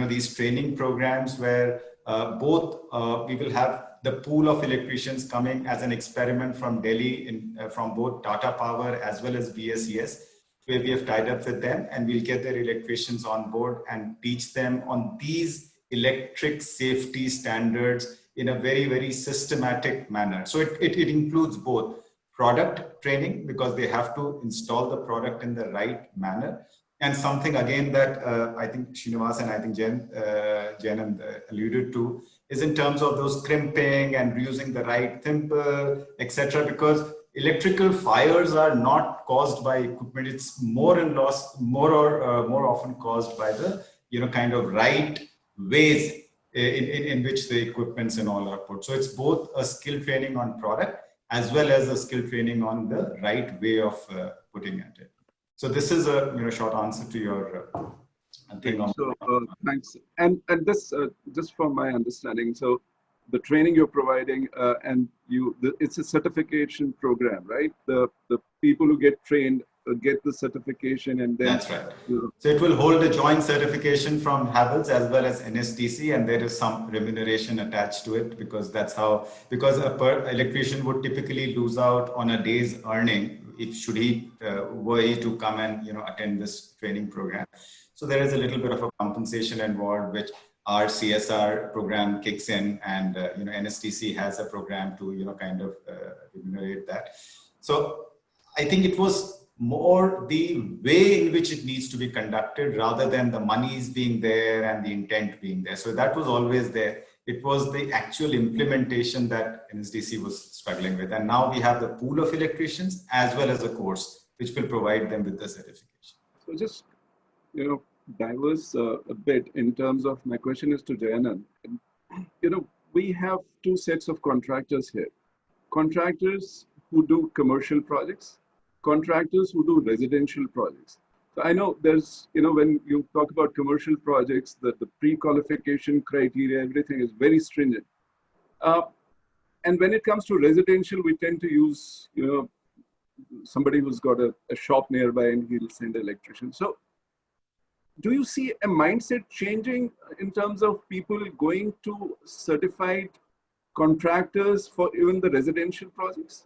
these training programs where we will have the pool of electricians coming as an experiment from Delhi, from both Tata Power as well as BSES, where we have tied up with them, and we'll get their electricians on board and teach them on these electric safety standards in a very, very systematic manner. So it includes both product training, because they have to install the product in the right manner. And something again that I think Srinivas and I think Jen alluded to is in terms of those crimping and using the right thimble, etc. Because electrical fires are not caused by equipment; it's more often caused by the right ways in which the equipments and all are put. So it's both a skill training on product as well as a skill training on the right way of putting it. So this is a short answer to your thing. So thanks. And this just from my understanding, so the training you're providing it's a certification program, right? The people who get trained get the certification, and then that's right. So it will hold a joint certification from Havells as well as NSDC, and there is some remuneration attached to it, because because a electrician would typically lose out on a day's earning should he were he to come and attend this training program. So there is a little bit of a compensation involved, which our CSR program kicks in, and NSDC has a program to remunerate that. So I think it was more the way in which it needs to be conducted rather than the monies being there and the intent being there. So that was always there. It was the actual implementation that NSDC was struggling with. And now we have the pool of electricians as well as a course, which will provide them with the certification. So just, diverse a bit in terms of, my question is to Jayanand. We have two sets of contractors here. Contractors who do commercial projects, contractors who do residential projects. So I know there's, when you talk about commercial projects, the pre-qualification criteria, everything is very stringent. And when it comes to residential, we tend to use, somebody who's got a shop nearby and he'll send an electrician. So do you see a mindset changing in terms of people going to certified contractors for even the residential projects?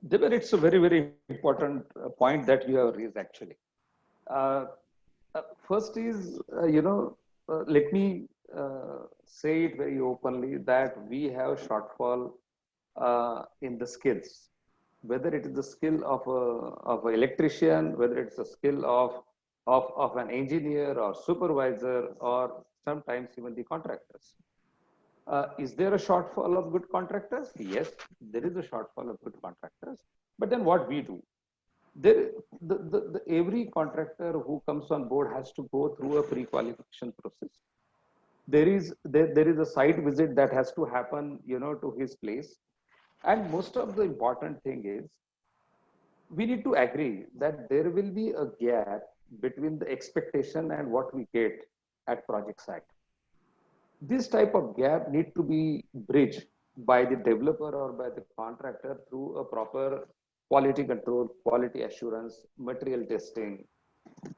Debar, it's a very, very important point that you have raised actually. First is, let me say it very openly that we have shortfall in the skills, whether it is the skill of an electrician, whether it's a skill of an engineer or supervisor, or sometimes even the contractors. Is there a shortfall of good contractors? Yes, there is a shortfall of good contractors. But then what we do? Every contractor who comes on board has to go through a pre-qualification process. There is a site visit that has to happen, to his place. And most of the important thing is, we need to agree that there will be a gap between the expectation and what we get at project site. This type of gap need to be bridged by the developer or by the contractor through a proper quality control, quality assurance, material testing.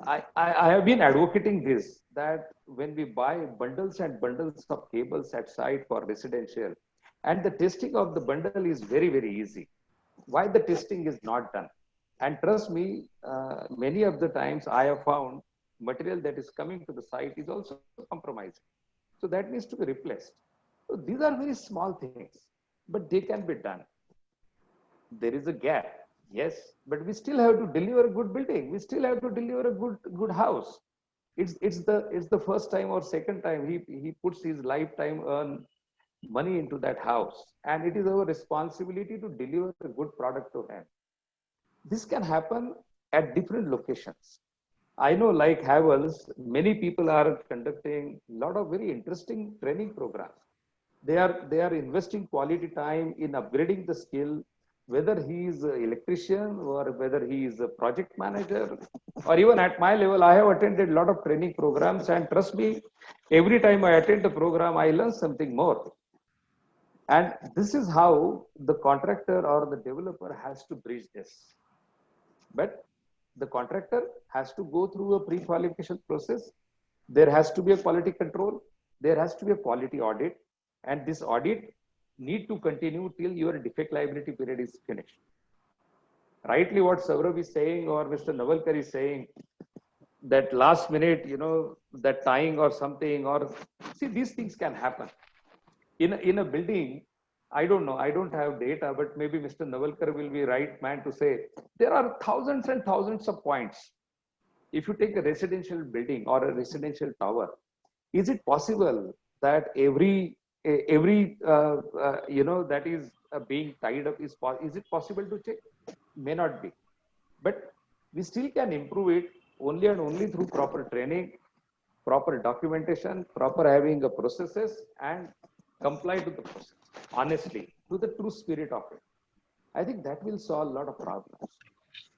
I have been advocating this, that when we buy bundles and bundles of cables at site for residential, and the testing of the bundle is very, very easy. Why the testing is not done? And trust me, many of the times I have found material that is coming to the site is also compromised. So that needs to be replaced. So these are very small things, but they can be done. There is a gap, yes, but we still have to deliver a good building. We still have to deliver a good house. It's the first time or second time he puts his lifetime earned money into that house, and it is our responsibility to deliver a good product to him. This can happen at different locations. I know, like Havells, many people are conducting a lot of very interesting training programs. They are investing quality time in upgrading the skill, whether he is an electrician or whether he is a project manager, or even at my level, I have attended a lot of training programs, and trust me, every time I attend a program, I learn something more. And this is how the contractor or the developer has to bridge this. But the contractor has to go through a pre-qualification process. There has to be a quality control. There has to be a quality audit. And this audit need to continue till your defect liability period is finished. Rightly what Saurabh is saying, or Mr. Navalkar is saying, that last minute, that tying or something, or see, these things can happen. In a building, I don't know, I don't have data, but maybe Mr. Navalkar will be right man to say, there are thousands and thousands of points. If you take a residential building or a residential tower, is it possible that every that is being tied up is it possible to check? May not be, but we still can improve it only and only through proper training, proper documentation, proper having a processes, and comply to the process honestly, to the true spirit of it. I think that will solve a lot of problems.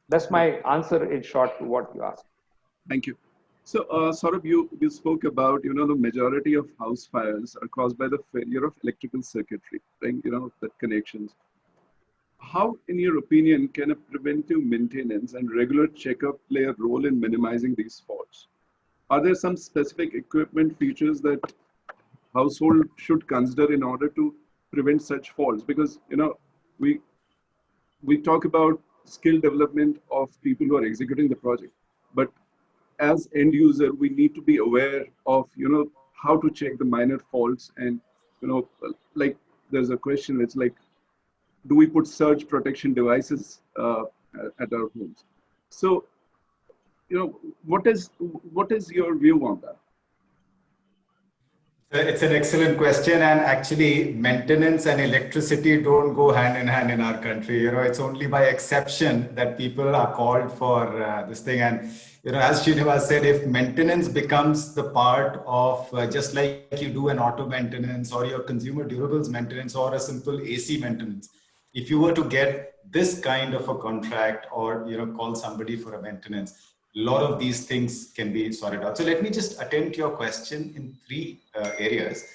That's my answer in short to what you asked. Thank you. So, Saurabh, you spoke about, the majority of house fires are caused by the failure of electrical circuitry, right? The connections. How, in your opinion, can a preventive maintenance and regular checkup play a role in minimizing these faults? Are there some specific equipment features that household should consider in order to prevent such faults? Because, we talk about skill development of people who are executing the project, but as end user, we need to be aware of, how to check the minor faults. And, like there's a question, it's like, do we put surge protection devices at our homes? So, what is your view on that? It's an excellent question, and actually maintenance and electricity don't go hand in hand in our country. It's only by exception that people are called for this thing. And, as Srinivas said, if maintenance becomes the part of just like you do an auto maintenance or your consumer durables maintenance or a simple AC maintenance, if you were to get this kind of a contract or, call somebody for a maintenance, a lot of these things can be sorted out. So let me just attend to your question in three areas.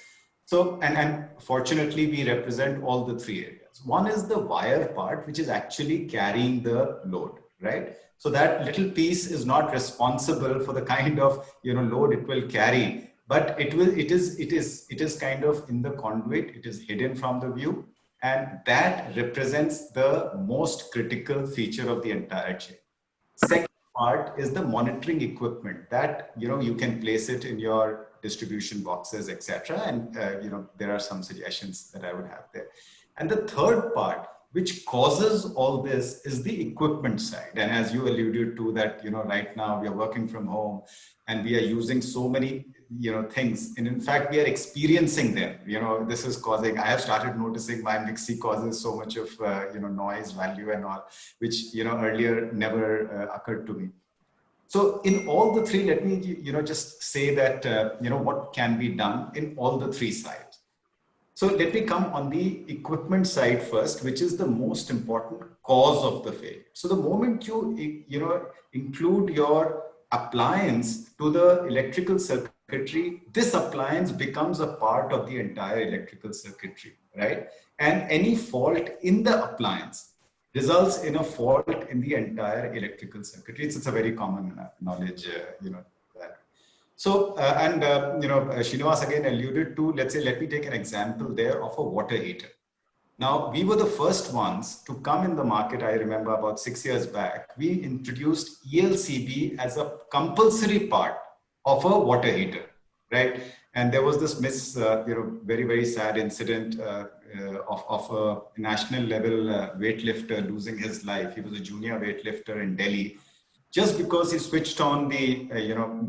So, and fortunately, we represent all the three areas. One is the wire part, which is actually carrying the load, right? So that little piece is not responsible for the kind of, load it will carry, but it is kind of in the conduit. It is hidden from the view, and that represents the most critical feature of the entire chain. Second part is the monitoring equipment that, you can place it in your distribution boxes, etc. And, there are some suggestions that I would have there. And the third part, which causes all this, is the equipment side. And as you alluded to that, right now we are working from home and we are using so many, things. And in fact, we are experiencing them. This is causing, I have started noticing my Mixie causes so much of, noise, value and all, which, earlier never occurred to me. So in all the three, let me, just say that, what can be done in all the three sides. So let me come on the equipment side first, which is the most important cause of the failure. So the moment you, include your appliance to the electrical circuitry, this appliance becomes a part of the entire electrical circuitry, right? And any fault in the appliance results in a fault in the entire electrical circuitry. It's a very common knowledge, that. So, Srinivas again alluded to, let's say, let me take an example there of a water heater. Now, we were the first ones to come in the market. I remember about 6 years back, we introduced ELCB as a compulsory part of a water heater, right? And there was this very, very sad incident of a national level weightlifter losing his life. He was a junior weightlifter in Delhi, just because he switched on the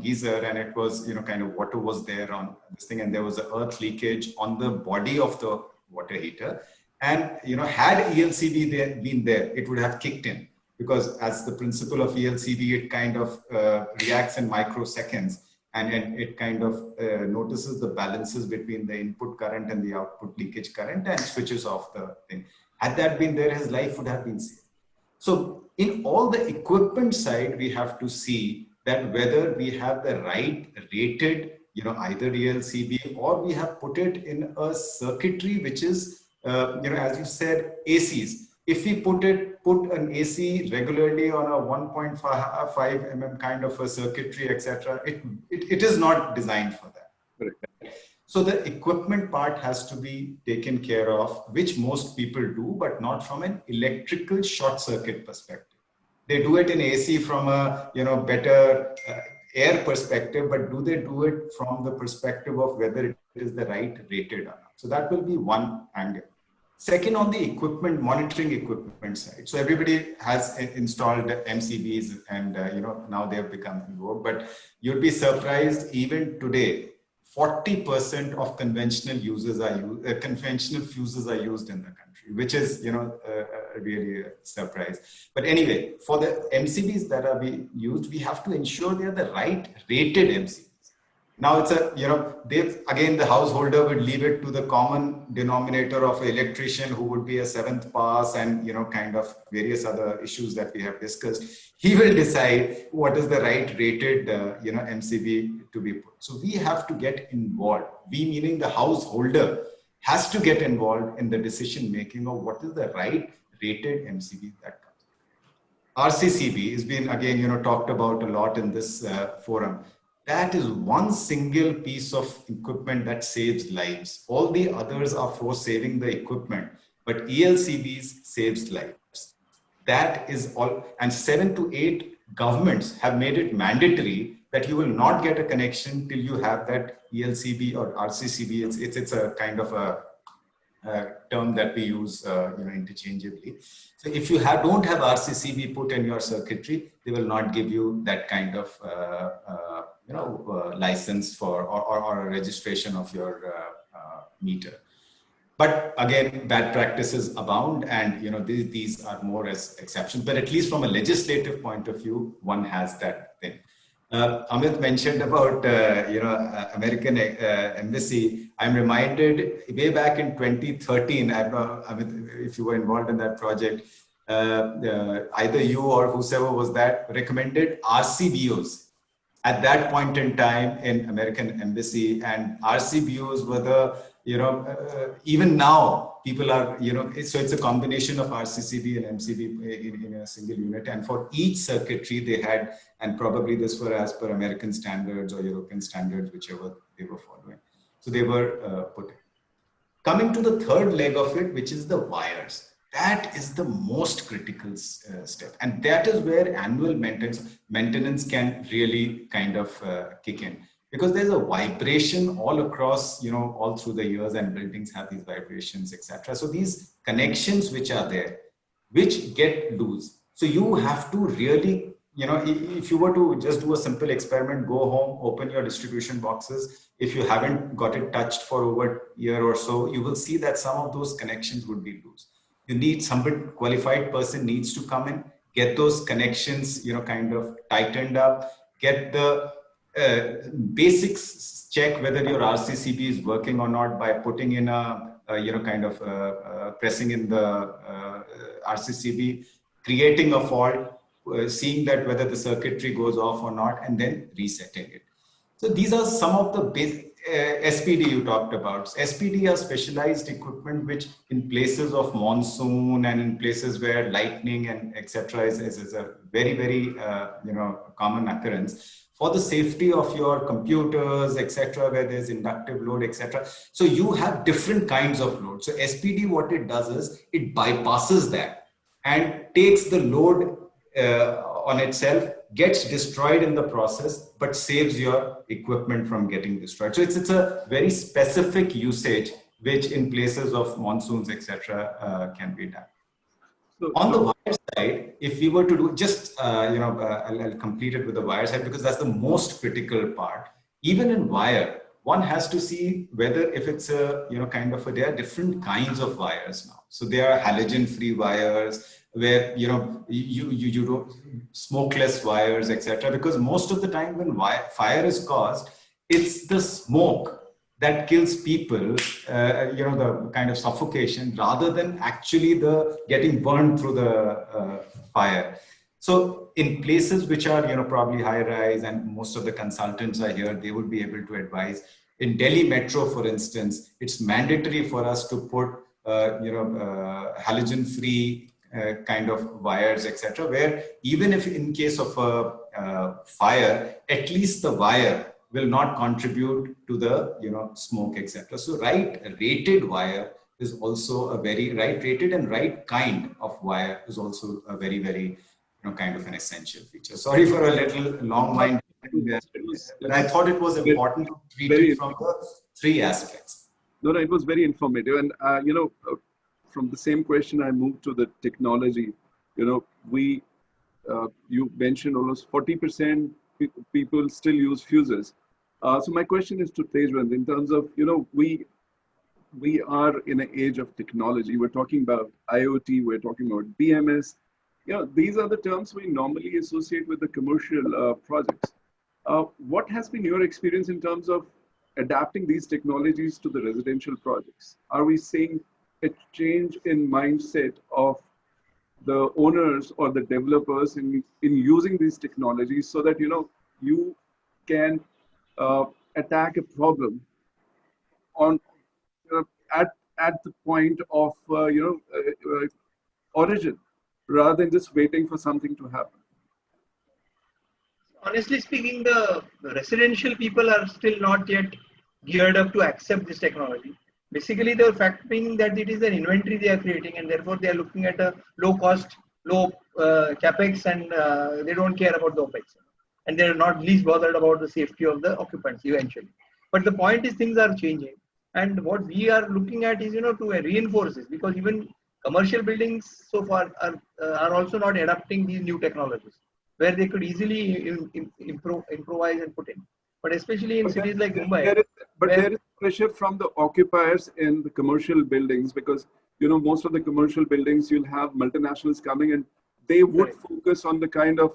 geyser, and it was kind of water was there on this thing, and there was an earth leakage on the body of the water heater. And had ELCB been there, it would have kicked in, because as the principle of ELCB, it kind of reacts in microseconds, and it kind of notices the balances between the input current and the output leakage current and switches off the thing. Had that been there, his life would have been saved. So in all the equipment side, we have to see that whether we have the right rated, either ELCB, or we have put it in a circuitry, which is, as you said, ACs. If we put an AC regularly on a 1.5 mm kind of a circuitry, etc., it is not designed for that. Correct. So the equipment part has to be taken care of, which most people do, but not from an electrical short circuit perspective. They do it in AC from a better air perspective, but do they do it from the perspective of whether it is the right rated or not? So that will be one angle. Second, on the equipment, monitoring equipment side. So everybody has installed MCBs, and now they have become in vogue, but you'd be surprised even today, 40% of conventional fuses are used in the country, which is really a surprise. But anyway, for the MCBs that are being used, we have to ensure they are the right rated MCBs. Now it's again, the householder would leave it to the common denominator of an electrician who would be a 7th pass, and kind of various other issues that we have discussed. He will decide what is the right rated MCB to be put. So we have to get involved. We, meaning the householder, has to get involved in the decision making of what is the right rated MCB that comes. RCCB has been again talked about a lot in this forum. That is one single piece of equipment that saves lives. All the others are for saving the equipment, but ELCBs saves lives. That is all. And 7 to 8 governments have made it mandatory that you will not get a connection till you have that ELCB or RCCB. It's a kind of a term that we use interchangeably. So if you don't have RCCB put in your circuitry, they will not give you that kind of license for or a registration of your meter. But again, bad practices abound, and these are more as exceptions. But at least from a legislative point of view, one has that thing. Amit mentioned about American Embassy. I'm reminded way back in 2013. I don't know, Amit, if you were involved in that project. Either you or whoever was that recommended RCBOs at that point in time in American Embassy, and RCBOs were the even now people are so it's a combination of RCCB and MCB in a single unit, and for each circuitry they had, and probably this were as per American standards or European standards, whichever they were following. So they were put in. Coming to the third leg of it, which is the wires. That is the most critical step, and that is where annual maintenance can really kind of kick in, because there's a vibration all across, all through the years, and buildings have these vibrations, etc. So these connections which are there, which get loose. So you have to really, if you were to just do a simple experiment, go home, open your distribution boxes. If you haven't got it touched for over a year or so, you will see that some of those connections would be loose. You need somebody, qualified person needs to come in, get those connections, kind of tightened up, get the basics, check whether your RCCB is working or not by putting in pressing in the RCCB, creating a fault, seeing that whether the circuitry goes off or not, and then resetting it. So these are some of the basic SPD you talked about. SPD are specialized equipment which in places of monsoon and in places where lightning and etc. is a very, very common occurrence, for the safety of your computers, etc., where there's inductive load, etc. So you have different kinds of load. So SPD, what it does is it bypasses that and takes the load on itself, gets destroyed in the process, but saves your equipment from getting destroyed. So it's a very specific usage, which in places of monsoons, etc., can be done. So, on the wire side, if we were to do just, I'll complete it with the wire side because that's the most critical part. Even in wire, one has to see whether if it's a, there are different kinds of wires now. So there are halogen-free wires, where you do smokeless wires, etc. Because most of the time when fire is caused, it's the smoke that kills people, the kind of suffocation, rather than actually the getting burned through the fire. So in places which are probably high rise, and most of the consultants are here, they would be able to advise. In Delhi Metro, for instance, it's mandatory for us to put halogen-free kind of wires, etc., where even if in case of a fire, at least the wire will not contribute to the smoke, etc. So right rated wire is also a very rated and right kind of wire is also a very, very kind of an essential feature. Sorry for a little long mind, but I thought it was important to treat it from the three aspects. No, it was very informative, and from the same question, I moved to the technology. You mentioned almost 40% people still use fuses. So my question is to Tejwant, in terms of, we are in an age of technology. We're talking about IoT, we're talking about BMS. These are the terms we normally associate with the commercial projects. What has been your experience in terms of adapting these technologies to the residential projects? Are we seeing a change in mindset of the owners or the developers in using these technologies so that you can attack a problem on at the point of origin, rather than just waiting for something to happen? Honestly speaking, the residential people are still not yet geared up to accept this technology. Basically, they're factoring that it is an inventory they are creating, and therefore they are looking at a low cost, low capex, and they don't care about the opex. And they're not least bothered about the safety of the occupants eventually. But the point is things are changing. And what we are looking at is, to reinforce this, because even commercial buildings so far are also not adapting these new technologies, where they could easily improvise and put in. But especially in cities like Mumbai. There is pressure from the occupiers in the commercial buildings, because most of the commercial buildings, you'll have multinationals coming and they would focus on the kind of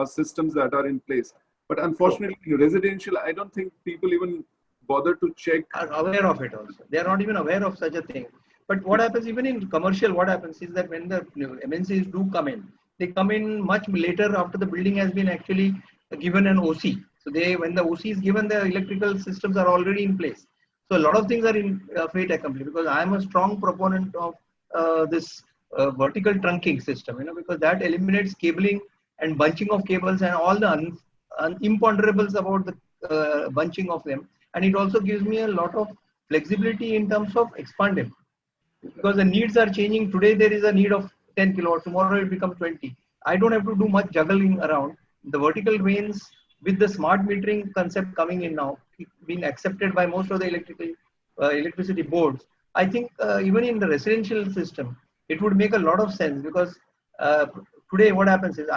systems that are in place. But unfortunately, in residential, I don't think people even bother to check. Are aware of it also. They are not even aware of such a thing. But what happens even in commercial, what happens is that when the MNCs do come in, they come in much later after the building has been actually given an OC. So when the OC is given, the electrical systems are already in place. So a lot of things are in fait accompli, because I am a strong proponent of this vertical trunking system, because that eliminates cabling and bunching of cables and all the imponderables about the bunching of them. And it also gives me a lot of flexibility in terms of expanding, because the needs are changing. Today there is a need of 10 kilowatt, tomorrow it becomes 20. I don't have to do much juggling around. The vertical vanes with the smart metering concept coming in now, being accepted by most of the electricity boards, I think even in the residential system, it would make a lot of sense, because today what happens is,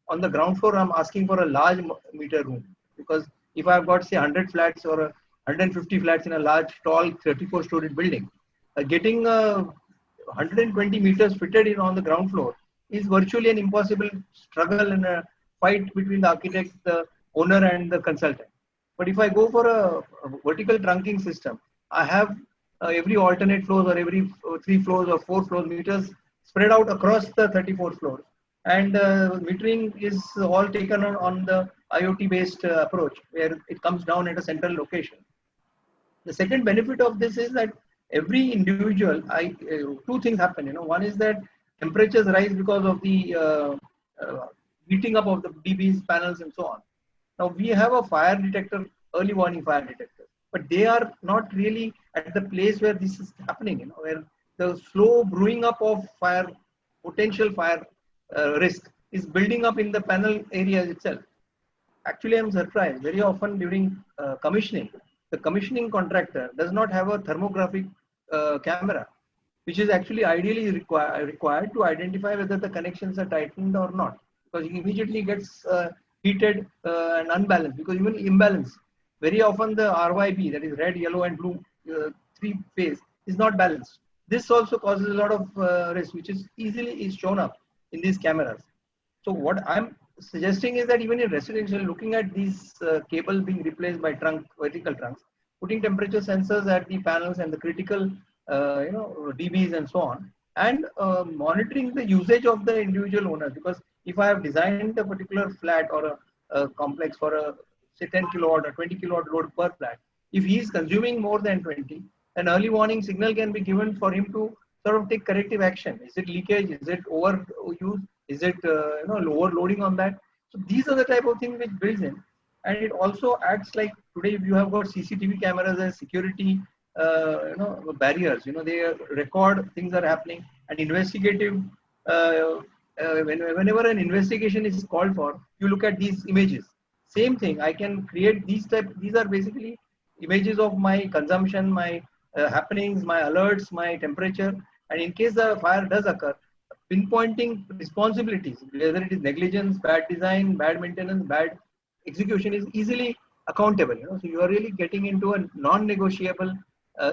on the ground floor, I'm asking for a large meter room, because if I've got say 100 flats or 150 flats in a large, tall 34-story building, getting 120 meters fitted in on the ground floor is virtually an impossible struggle and a fight between the architect, the owner, and the consultant. But if I go for a vertical trunking system, I have every alternate floors or every 3 floors or 4 floors meters spread out across the 34 floors. And metering is all taken on the IoT based approach, where it comes down at a central location. The second benefit of this is that every individual, two things happen. One is that temperatures rise because of the heating up of the DBs, panels, and so on. Now we have a fire detector, early warning fire detector, but they are not really at the place where this is happening. Where the slow brewing up of fire, potential fire risk is building up in the panel areas itself. Actually, I'm surprised. Very often during commissioning, the commissioning contractor does not have a thermographic camera, which is actually ideally required to identify whether the connections are tightened or not, because he immediately gets heated and unbalanced. Because even imbalance, very often the RYB, that is red, yellow, and blue 3-phase, is not balanced. This also causes a lot of risk, which is easily shown up in these cameras. So what I'm suggesting is that even in residential, looking at these cables being replaced by vertical trunks, putting temperature sensors at the panels and the critical DBs and so on, and monitoring the usage of the individual owners. Because if I have designed a particular flat or a complex for a say 10 kilowatt or 20 kilowatt load per flat, if he is consuming more than 20, an early warning signal can be given for him to sort of take corrective action. Is it leakage? Is it overuse? Is it overloading on that? So these are the type of things which builds in, and it also acts like today you have got CCTV cameras as security barriers. They record things are happening, and investigative. Whenever an investigation is called for, you look at these images. Same thing. I can create these type. These are basically images of my consumption, my happenings, my alerts, my temperature, and in case the fire does occur, pinpointing responsibilities, whether it is negligence, bad design, bad maintenance, bad execution, is easily accountable. So you are really getting into a non-negotiable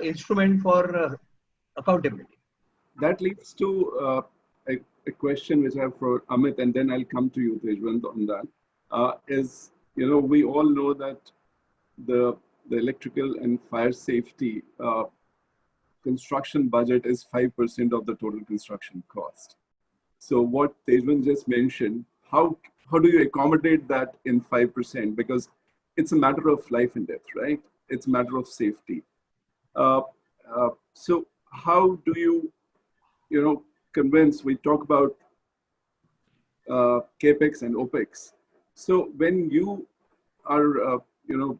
instrument for accountability. That leads to a question which I have for Amit, and then I'll come to you, Tejwant, on that. We all know that the electrical and fire safety construction budget is 5% of the total construction cost. So what Tejwant just mentioned, how do you accommodate that in 5%? Because it's a matter of life and death, right? It's a matter of safety. So how do you, convince? We talk about CAPEX and OPEX. So when you are,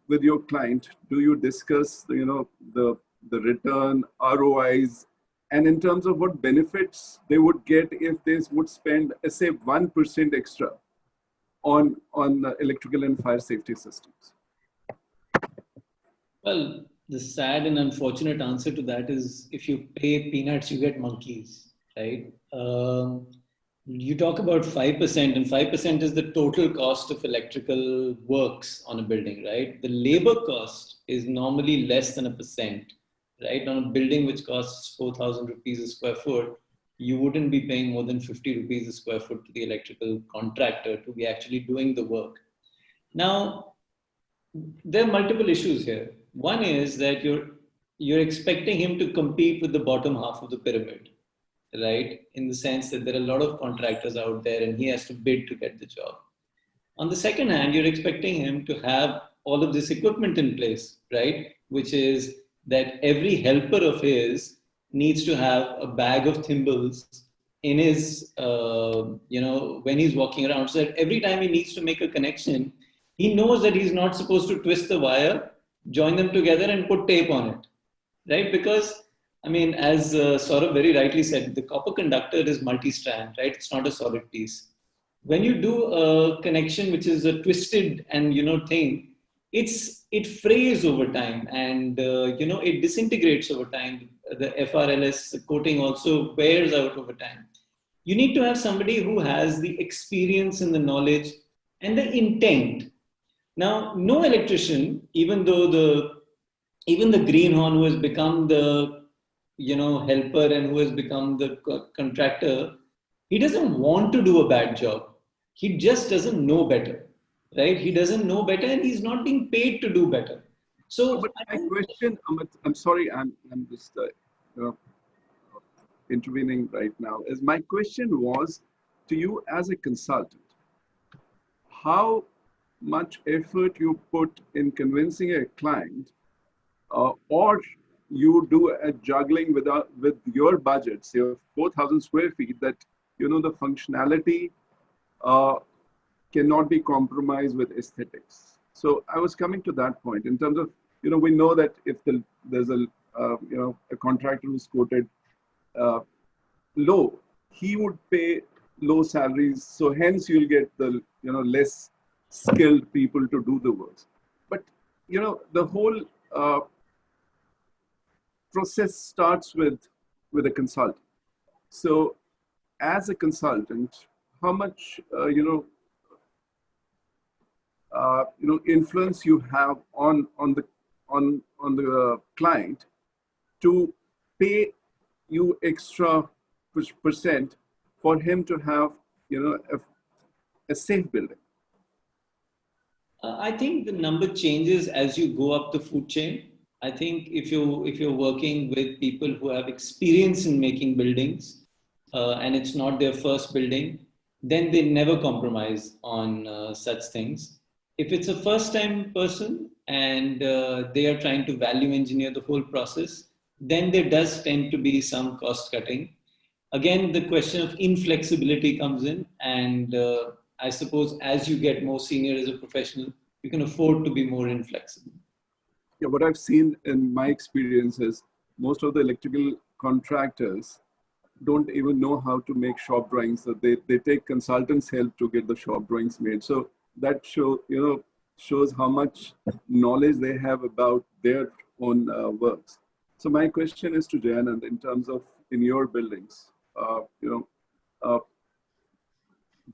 with your client, do you discuss, the return, ROIs, and in terms of what benefits they would get if they would spend, say, 1% extra on the electrical and fire safety systems? Well, the sad and unfortunate answer to that is, if you pay peanuts, you get monkeys, right? You talk about 5%, and 5% is the total cost of electrical works on a building, right? The labor cost is normally less than 1%, right? On a building which costs 4,000 rupees a square foot, you wouldn't be paying more than 50 rupees a square foot to the electrical contractor to be actually doing the work. Now, there are multiple issues here. One is that you're expecting him to compete with the bottom half of the pyramid, right? In the sense that there are a lot of contractors out there and he has to bid to get the job. On the second hand, you're expecting him to have all of this equipment in place, right? Which is that every helper of his needs to have a bag of thimbles in his, when he's walking around, so that every time he needs to make a connection, he knows that he's not supposed to twist the wire, join them together and put tape on it, right? Because, as Saurabh very rightly said, the copper conductor is multi-strand, right? It's not a solid piece. when you do a connection which is a twisted and thing, it frays over time, and it disintegrates over time. The FRLS coating also wears out over time. You need to have somebody who has the experience and the knowledge and the intent. Now, no electrician, even the greenhorn who has become the helper and who has become the contractor, he doesn't want to do a bad job. He just doesn't know better, right? He doesn't know better, and he's not being paid to do better. So, But my question, Amit, I'm sorry, I'm just you know, intervening right now. Is my question was to you as a consultant, how much effort you put in convincing a client, or you do a juggling with your budgets, your 4,000 square feet, that the functionality cannot be compromised with aesthetics. So I was coming to that point in terms of, we know that if there's a contractor who's quoted low, he would pay low salaries. So hence you'll get the, less skilled people to do the work. But, the whole process starts with a consultant. So as a consultant, how much, influence you have on the client to pay you extra percent for him to have a safe building? I think the number changes as you go up the food chain. I think if you're working with people who have experience in making buildings, and it's not their first building, then they never compromise on such things. If it's a first-time person and they are trying to value engineer the whole process, then there does tend to be some cost cutting. Again, the question of inflexibility comes in, and I suppose as you get more senior as a professional, you can afford to be more inflexible. Yeah, what I've seen in my experience is most of the electrical contractors don't even know how to make shop drawings. So they take consultants' help to get the shop drawings made. So that shows how much knowledge they have about their own works. So my question is to Jayanand, in terms of in your buildings,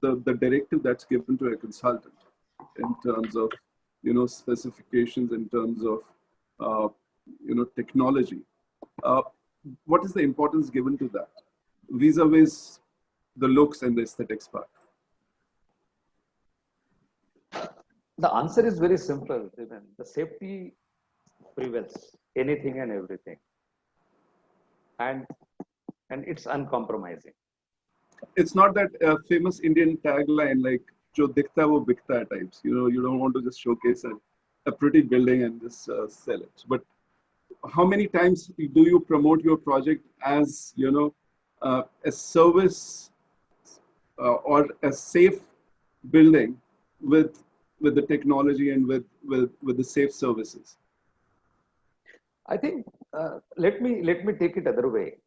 the directive that's given to a consultant in terms of specifications, in terms of technology, what is the importance given to that vis-a-vis the looks and the aesthetics part? The answer is very simple, Dhiman. The safety prevails anything and everything, and it's uncompromising. It's not that famous Indian tagline like "Jo dikhta wo bikta" types. You don't want to just showcase a pretty building and just sell it. But how many times do you promote your project as a service or a safe building with the technology and with the safe services? I think let me take it other way.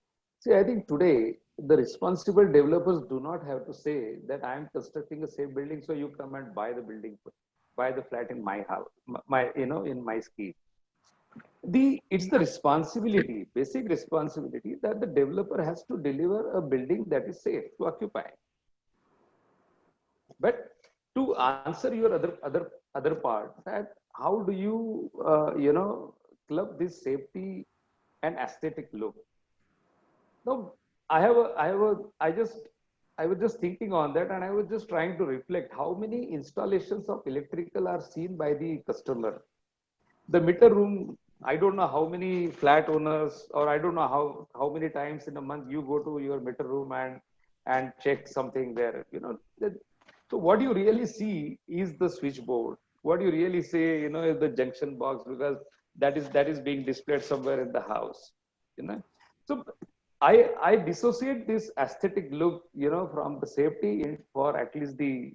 See, I think today the responsible developers do not have to say that I am constructing a safe building, so you come and buy the building, buy the flat in my house, in my scheme. It's the responsibility, basic responsibility, that the developer has to deliver a building that is safe to occupy. But to answer your other part, that how do you club this safety and aesthetic look? No, I was just thinking on that, and I was just trying to reflect how many installations of electrical are seen by the customer. The meter room, I don't know how many flat owners, or I don't know how many times in a month you go to your meter room and check something there. So what you really see is the switchboard. What you really see, is the junction box, because that is being displayed somewhere in the house. So I dissociate this aesthetic look, from the safety for at least the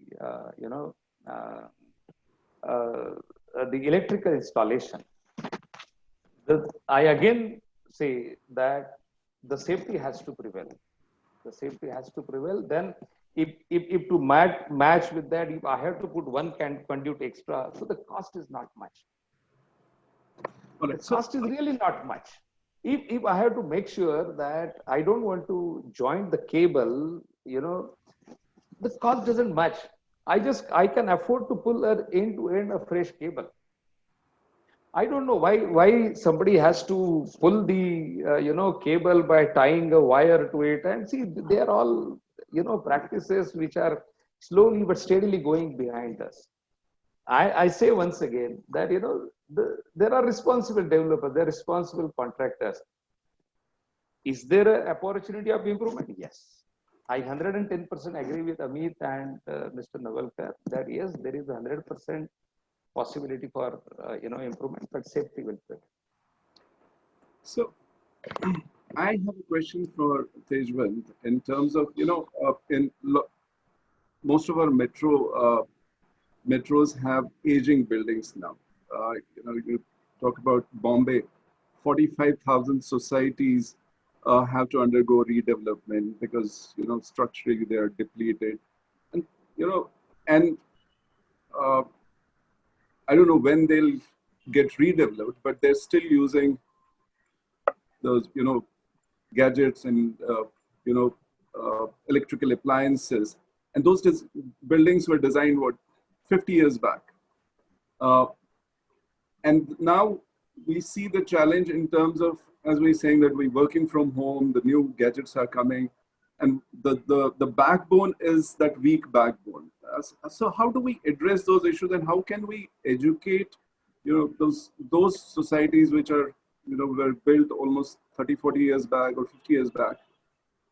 electrical installation. I again say that the safety has to prevail. The safety has to prevail. Then if to match with that, if I have to put one conduit extra, so the cost is not much. All The right. So, cost is really not much. If I have to make sure that I don't want to join the cable, the cost doesn't match. I can afford to pull an end to end a fresh cable. I don't know why somebody has to pull the cable by tying a wire to it. And see, they are all practices which are slowly but steadily going behind us. I say once again that there are responsible developers, there are responsible contractors. Is there an opportunity of improvement? Yes. I 110% agree with Amit and Mr. Navalkar that yes, there is 100% possibility for improvement, but safety will prevail. so I have a question for Tejwant in terms of, most of our metros have aging buildings now. You talk about Bombay, 45,000 societies have to undergo redevelopment because, structurally they are depleted. And, and I don't know when they'll get redeveloped, but they're still using those, gadgets and, electrical appliances. And those buildings were designed, 50 years back. And now we see the challenge in terms of, as we're saying, that we're working from home, the new gadgets are coming, and the backbone is that weak backbone. So how do we address those issues, and how can we educate, those societies which are, were built almost 30, 40 years back or 50 years back,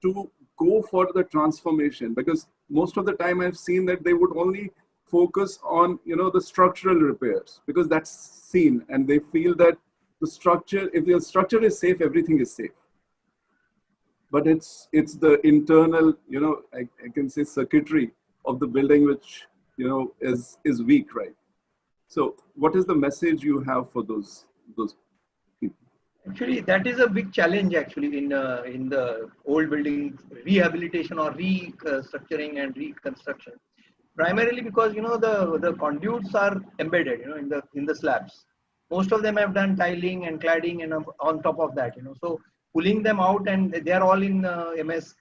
to go for the transformation? Because most of the time I've seen that they would only focus on, the structural repairs, because that's seen, and they feel that the structure, if the structure is safe, everything is safe. But it's the internal, I can say, circuitry of the building which, is weak, right? So what is the message you have for those people? Actually, that is a big challenge actually in the old building rehabilitation or restructuring and reconstruction. Primarily because the conduits are embedded in the slabs. Most of them have done tiling and cladding, and on top of that, so pulling them out, and they are all in MS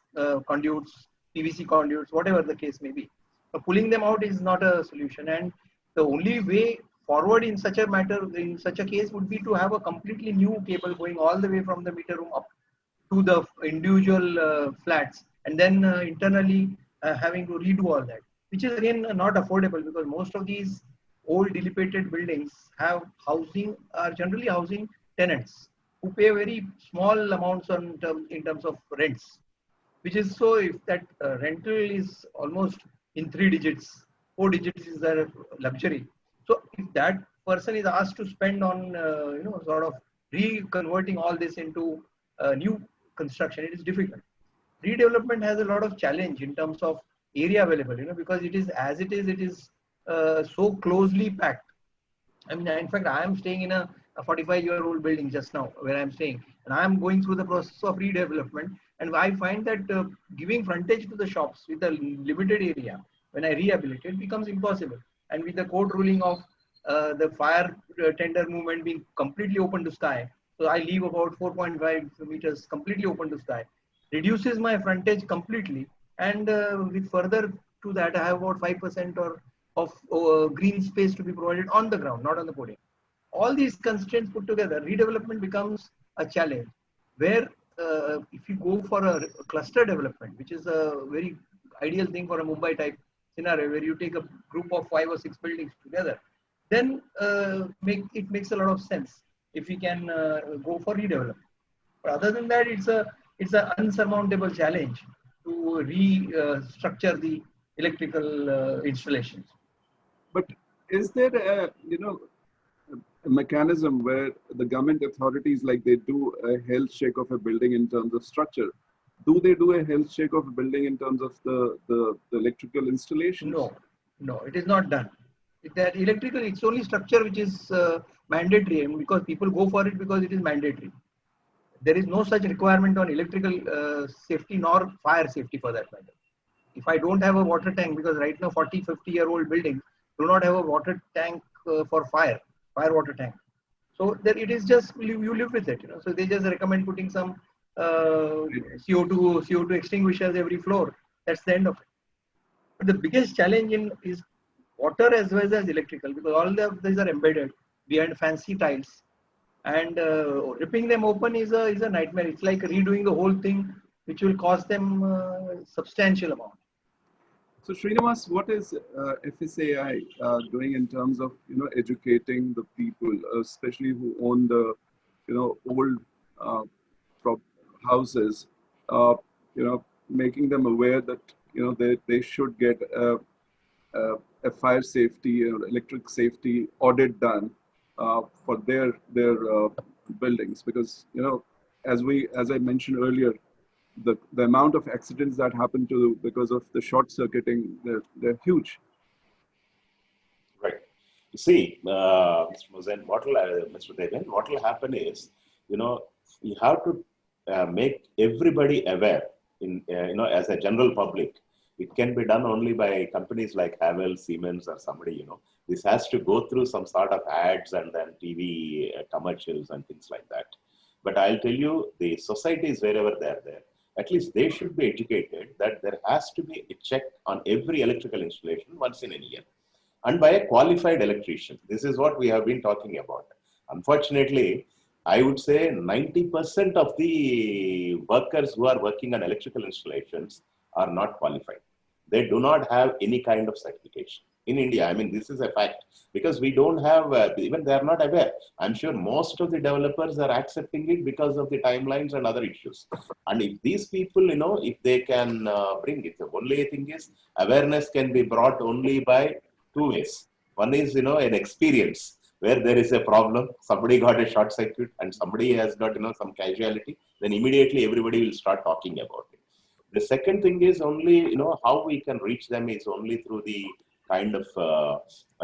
conduits, PVC conduits, whatever the case may be. But pulling them out is not a solution, and the only way forward in such a matter, in such a case, would be to have a completely new cable going all the way from the meter room up to the individual flats, and then internally having to redo all that, which is again not affordable, because most of these old dilapidated buildings are generally housing tenants who pay very small amounts in terms of rents, which is so if that rental is almost in 3 digits, 4 digits is their luxury. So if that person is asked to spend on sort of reconverting all this into new construction, it is difficult. Redevelopment has a lot of challenge in terms of area available, because it is so closely packed. I mean, in fact, I am staying in a 45-year-old building just now where I'm staying, and I am going through the process of redevelopment, and I find that giving frontage to the shops with a limited area when I rehabilitate becomes impossible. And with the court ruling of the fire tender movement being completely open to sky, so I leave about 4.5 meters completely open to sky, reduces my frontage completely, and with further to that, I have about 5% of green space to be provided on the ground, not on the podium. All these constraints put together, redevelopment becomes a challenge, where if you go for a cluster development, which is a very ideal thing for a Mumbai type scenario, where you take a group of 5 or 6 buildings together, then it makes a lot of sense if we can go for redevelopment. But other than that, it's an unsurmountable challenge to restructure the electrical installations. But is there a mechanism where the government authorities, like they do a health check of a building in terms of structure? Do they do a health check of a building in terms of the electrical installation? No, it is not done. That electrical, it's only structure which is mandatory, and because people go for it because it is mandatory. There is no such requirement on electrical safety nor fire safety for that matter. If I don't have a water tank, because right now 40, 50-year-old buildings do not have a water tank for fire water tank. So that it is just you live with it, So they just recommend putting some CO2 extinguishers every floor. That's the end of it. But the biggest challenge is water as well as electrical, because all these are embedded behind fancy tiles, and ripping them open is a nightmare. It's like redoing the whole thing, which will cost them substantial amount. So Srinivas, what is FSAI doing in terms of educating the people, especially who own the old houses, making them aware that they should get a fire safety or electric safety audit done for their buildings, because as I mentioned earlier, the amount of accidents that happen because of the short circuiting, they're huge. Right. You see, Mr. Mosen, Mr. Devan, what will happen is, you have to make everybody aware as a general public. It can be done only by companies like Havells, Siemens, or somebody, This has to go through some sort of ads and then TV commercials and things like that. But I'll tell you, the societies, wherever they're there, at least they should be educated that there has to be a check on every electrical installation once in a year, and by a qualified electrician. This is what we have been talking about. Unfortunately, I would say 90% of the workers who are working on electrical installations are not qualified. They do not have any kind of certification. In India, I mean, this is a fact, because we don't have, even they are not aware. I'm sure most of the developers are accepting it because of the timelines and other issues. And if these people, if they can bring it, the only thing is awareness can be brought only by two ways. One is, an experience where there is a problem, somebody got a short circuit and somebody has got, some casualty, then immediately everybody will start talking about it. The second thing is only, how we can reach them is only through the kind of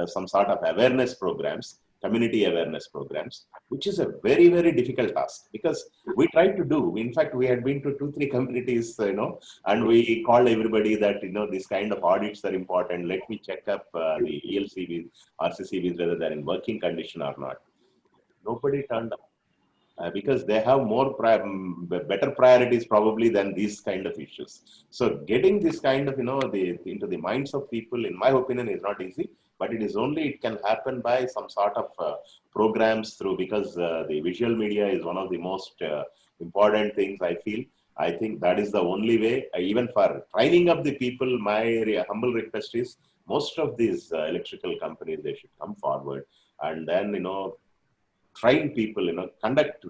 some sort of awareness programs, community awareness programs, which is a very, very difficult task, because we tried to do, in fact, we had been to 2-3 communities, and we called everybody that, this kind of audits are important. Let me check up the ELCVs, RCCVs, whether they're in working condition or not. Nobody turned up. Because they have more better priorities probably than these kind of issues. So getting this kind of into the minds of people, in my opinion, is not easy. But it can happen by some sort of programs through, because the visual media is one of the most important things, I feel. I think that is the only way. Even for training up the people, my humble request is most of these electrical companies, they should come forward and then train people, conduct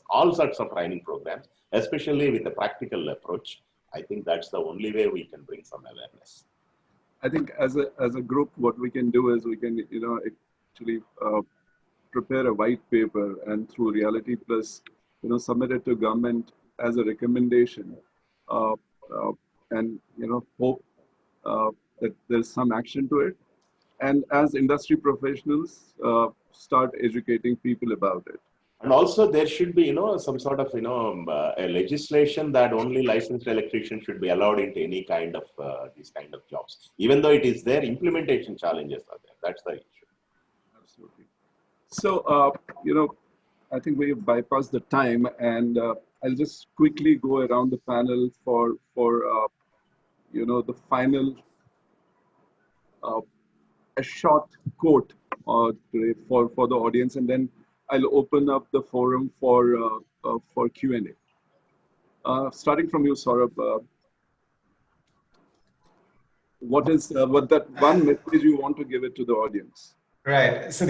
all sorts of training programs, especially with a practical approach. I think that's the only way we can bring some awareness. I think as a group, what we can do is we can, actually prepare a white paper and through Reality Plus, submit it to government as a recommendation, and hope that there's some action to it. And as industry professionals, start educating people about it. And also there should be, some sort of, a legislation that only licensed electricians should be allowed into any kind of these kind of jobs. Even though it is there, implementation challenges are there. That's the issue. Absolutely. So, I think we have bypassed the time, and I'll just quickly go around the panel for the final, a short quote today for the audience, and then I'll open up the forum for Q&A. Starting from you, Saurabh, what that one message you want to give it to the audience? Right. So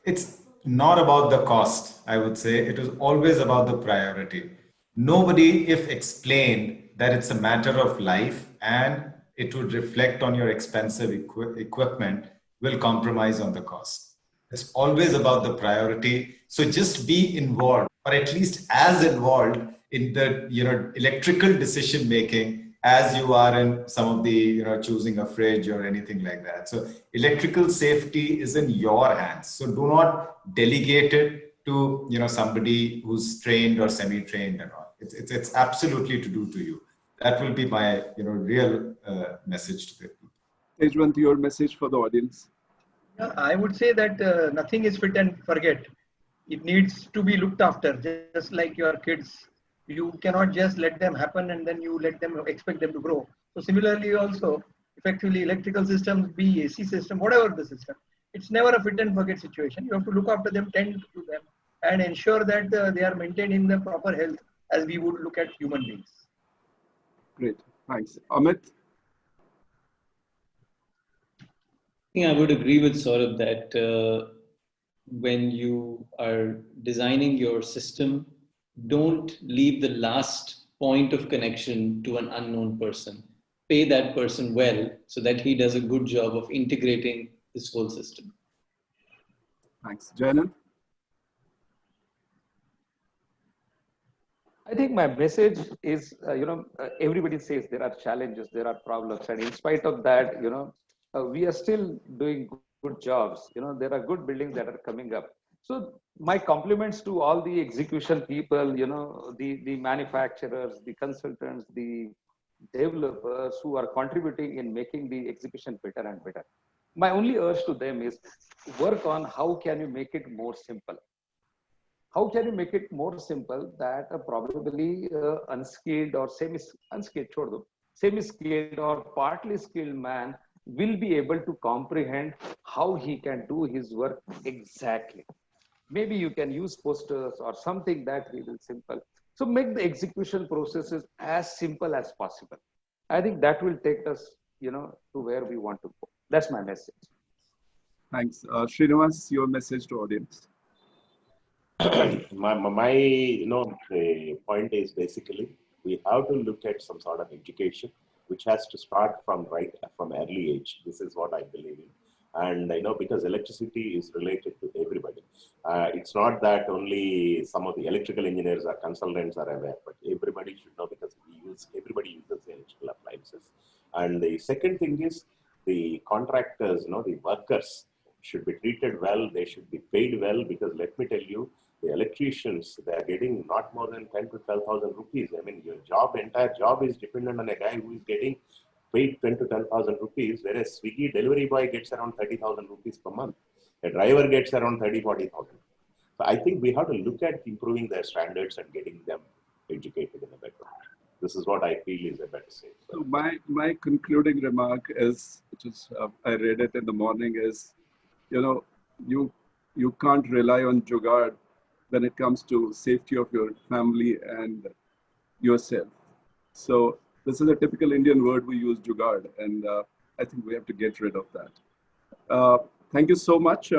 it's not about the cost, I would say. It is always about the priority. Nobody, if explained that it's a matter of life and it would reflect on your expensive equipment, will compromise on the cost. It's always about the priority. So just be involved, or at least as involved in the electrical decision making as you are in some of the choosing a fridge or anything like that. So electrical safety is in your hands. So do not delegate it to somebody who's trained or semi-trained and all. It's absolutely to do to you. that will be my real message to the people. Tejwant, your message for the audience. Yeah, I would say that nothing is fit and forget. It needs to be looked after, just like your kids. You cannot just let them happen and then you expect them to grow. So similarly, also effectively electrical systems, be AC system, whatever the system, it's never a fit and forget situation. You have to look after them, tend to them, and ensure that they are maintained in the proper health as we would look at human beings. Great, thanks. Amit? I think I would agree with Saurabh that when you are designing your system, don't leave the last point of connection to an unknown person. Pay that person well so that he does a good job of integrating this whole system. Thanks. Jayanant? I think my message is, everybody says there are challenges, there are problems, and in spite of that, we are still doing good jobs. There are good buildings that are coming up. So my compliments to all the execution people, the manufacturers, the consultants, the developers who are contributing in making the execution better and better. My only urge to them is work on how can you make it more simple. How can you make it more simple that a probably unskilled or semi-skilled or partly skilled man will be able to comprehend how he can do his work exactly. Maybe you can use posters or something that is simple. So make the execution processes as simple as possible. I think that will take us, to where we want to go. That's my message. Thanks. Srinivas, your message to audience. my the point is basically we have to look at some sort of education which has to start from early age. This is what I believe in. And because electricity is related to everybody. It's not that only some of the electrical engineers or consultants are aware, but everybody should know because everybody uses the electrical appliances. And the second thing is the contractors, the workers should be treated well. They should be paid well because let me tell you, the electricians, they are getting not more than 10 to 12,000 rupees. I mean, your entire job is dependent on a guy who is getting paid 10 to 10,000 rupees, whereas Swiggy delivery boy gets around 30,000 rupees per month. A driver gets around 30, 40,000. So I think we have to look at improving their standards and getting them educated in a better way. This is what I feel is a better say. So my concluding remark is, which is I read it in the morning, is you can't rely on jugaad when it comes to safety of your family and yourself. So this is a typical Indian word we use, jugaad, and I think we have to get rid of that. Thank you so much.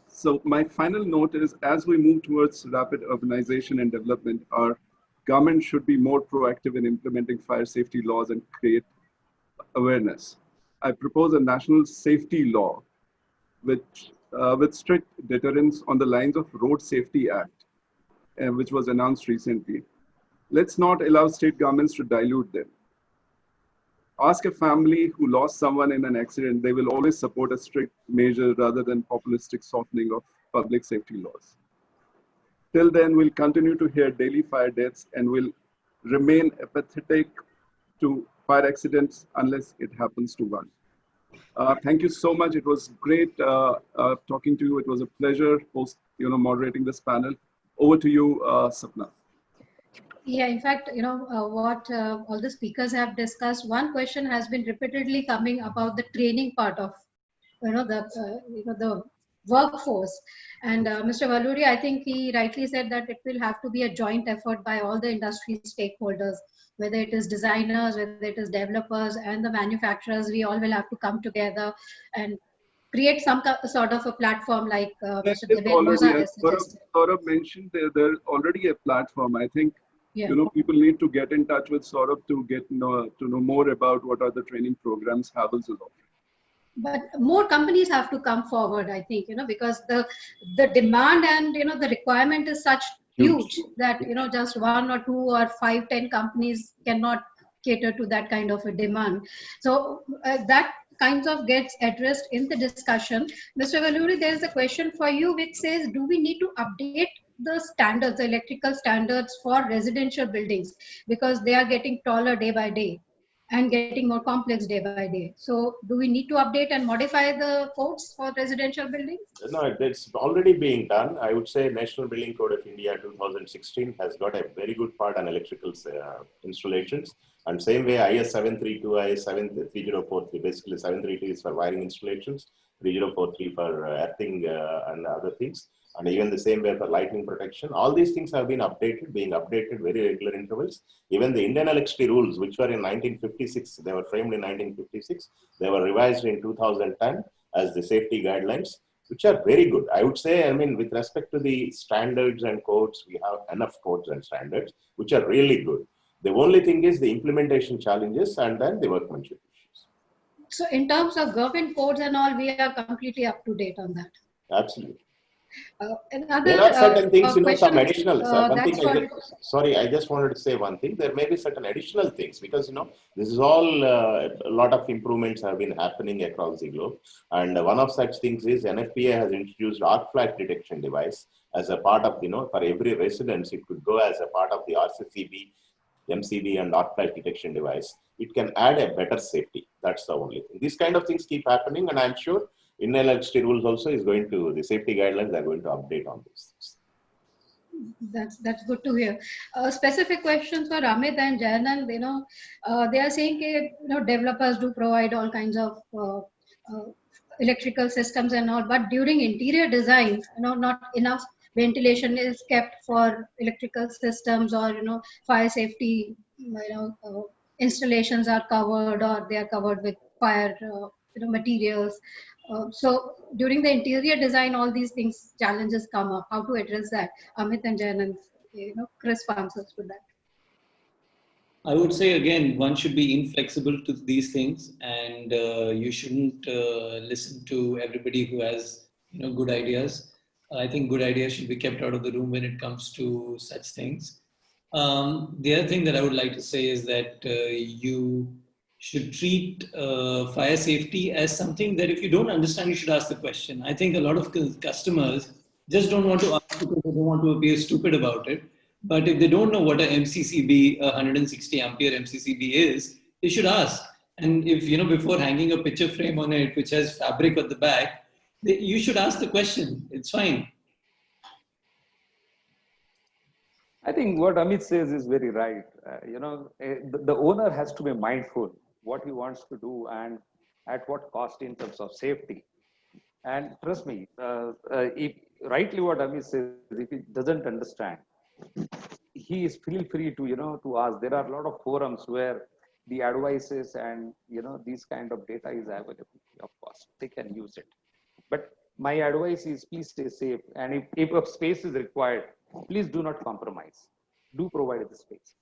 So my final note is, as we move towards rapid urbanization and development, our government should be more proactive in implementing fire safety laws and create awareness. I propose a national safety law with strict deterrence on the lines of Road Safety Act, which was announced recently. Let's not allow state governments to dilute them. Ask a family who lost someone in an accident, they will always support a strict measure rather than populistic softening of public safety laws. Till then, we'll continue to hear daily fire deaths and will remain apathetic to fire accidents unless it happens to one. Thank you so much. It was great talking to you. It was a pleasure moderating this panel. Over to you, Sapna. Yeah, in fact, what all the speakers have discussed, one question has been repeatedly coming about the training part of, the workforce. And Mr. Valluri, I think he rightly said that it will have to be a joint effort by all the industry stakeholders, whether it is designers, whether it is developers and the manufacturers. We all will have to come together and create some sort of a platform like Mr. Devendra has suggested. Saurabh mentioned there's already a platform. I think people need to get in touch with Saurabh to get to know more about what are the training programs Havells is offering. But more companies have to come forward, I think, because the demand and the requirement is such huge that just 1 or 2 or 5, 10 companies cannot cater to that kind of a demand. So that kind of gets addressed in the discussion. Mr. Valluri, there is a question for you which says, do we need to update the standards, the electrical standards for residential buildings, because they are getting taller day by day and getting more complex day by day. So do we need to update and modify the codes for residential buildings? No, it's already being done. I would say National Building Code of India 2016 has got a very good part on electrical installations. And same way IS 732, IS 3043, basically 732 is for wiring installations, 3043 for earthing and other things. And even the same way for lightning protection. All these things have been being updated very regular intervals. Even the Indian electricity rules, which were in 1956, they were framed in 1956, they were revised in 2010 as the safety guidelines, which are very good. I would say, I mean, with respect to the standards and codes, we have enough codes and standards, which are really good. The only thing is the implementation challenges and then the workmanship issues. So in terms of government codes and all, we are completely up to date on that. Absolutely. Another, there are certain things, some question, additional. Sorry, I just wanted to say one thing. There may be certain additional things because this is all a lot of improvements have been happening across the globe, and one of such things is NFPA has introduced arc flash detection device as a part of for every residence. It could go as a part of the RCCB, MCB, and arc flash detection device. It can add a better safety. That's the only thing. These kind of things keep happening, and I'm sure Indian electricity rules also is going to, the safety guidelines are going to update on these things. That's good to hear. Specific questions for Amit and Jayanand. They are saying developers do provide all kinds of electrical systems and all, but during interior design, not enough ventilation is kept for electrical systems, or fire safety. Installations are covered, or they are covered with fire materials. So during the interior design, all these things, challenges come up. How to address that? Amit and Jayanand, crisp answers to that. I would say again, one should be inflexible to these things, and you shouldn't listen to everybody who has good ideas. I think good ideas should be kept out of the room when it comes to such things. The other thing that I would like to say is that you should treat fire safety as something that if you don't understand, you should ask the question. I think a lot of customers just don't want to ask because they don't want to appear stupid about it. But if they don't know what a MCCB, 160 ampere MCCB is, they should ask. And if, before hanging a picture frame on it, which has fabric at the back, you should ask the question. It's fine. I think what Amit says is very right. The owner has to be mindful what he wants to do and at what cost in terms of safety. And trust me, if rightly what Amit says, if he doesn't understand, he is feel free to ask. There are a lot of forums where the advices and these kind of data is available. Of course, they can use it. But my advice is please stay safe. And if a space is required, please do not compromise. Do provide the space.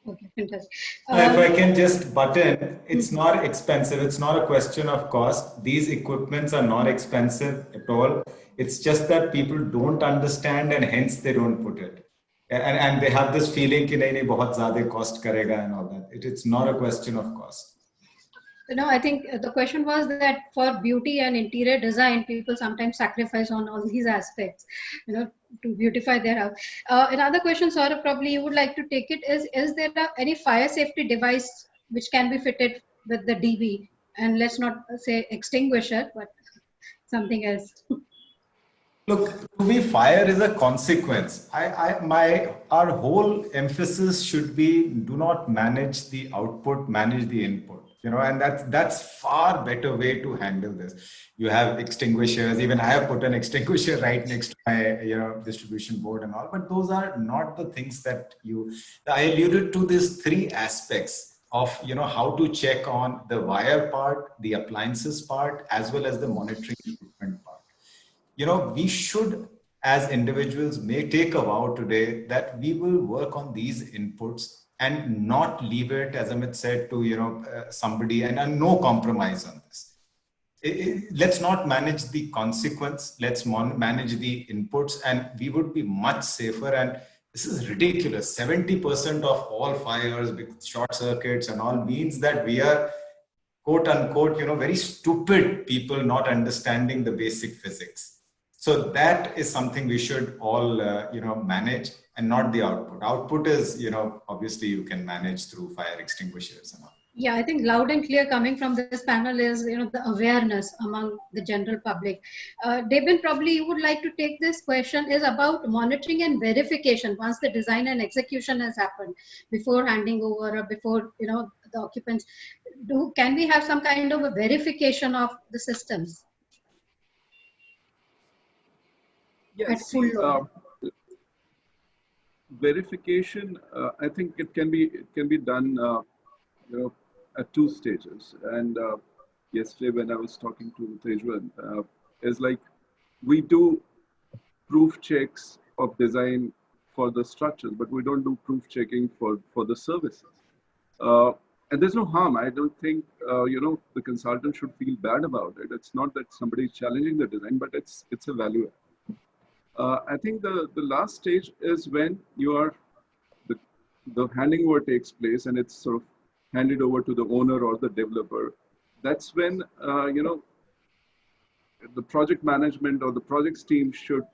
Okay, fantastic. If I can just butt in, it's not expensive. It's not a question of cost. These equipments are not expensive at all. It's just that people don't understand and hence they don't put it. And they have this feeling कि नहीं बहुत ज़्यादा cost करेगा and all that. It's not a question of cost. I think the question was that for beauty and interior design, people sometimes sacrifice on all these aspects, to beautify their house. Another question, Saurabh, probably you would like to take it, is there any fire safety device which can be fitted with the DB? And let's not say extinguisher, but something else. Look, to me, fire is a consequence. Our whole emphasis should be do not manage the output, manage the input. And that's far better way to handle this. You have extinguishers. Even I have put an extinguisher right next to my distribution board and all. But those are not the things that I alluded to these three aspects of how to check on the wire part, the appliances part, as well as the monitoring equipment part. We should, as individuals, may take a vow today that we will work on these inputs and not leave it, as Amit said, to somebody and no compromise on this. Let's not manage the consequence. Let's manage the inputs, and we would be much safer. And this is ridiculous. 70% of all fires with short circuits and all means that we are, quote unquote, very stupid people not understanding the basic physics. So that is something we should all, manage, and not the output. Output is, obviously you can manage through fire extinguishers and all. Yeah, I think loud and clear coming from this panel is, the awareness among the general public. Deben, probably you would like to take this question, is about monitoring and verification once the design and execution has happened, before handing over or before, the occupants. Can we have some kind of a verification of the systems? Yes. At full load? Verification, I think it can be done, at two stages. And yesterday when I was talking to Tejwan, is like we do proof checks of design for the structures, but we don't do proof checking for the services. And there's no harm. I don't think, the consultant should feel bad about it. It's not that somebody is challenging the design, but it's a value add. I think the last stage is when the handing over takes place and it's sort of handed over to the owner or the developer. That's when, the project management or the projects team should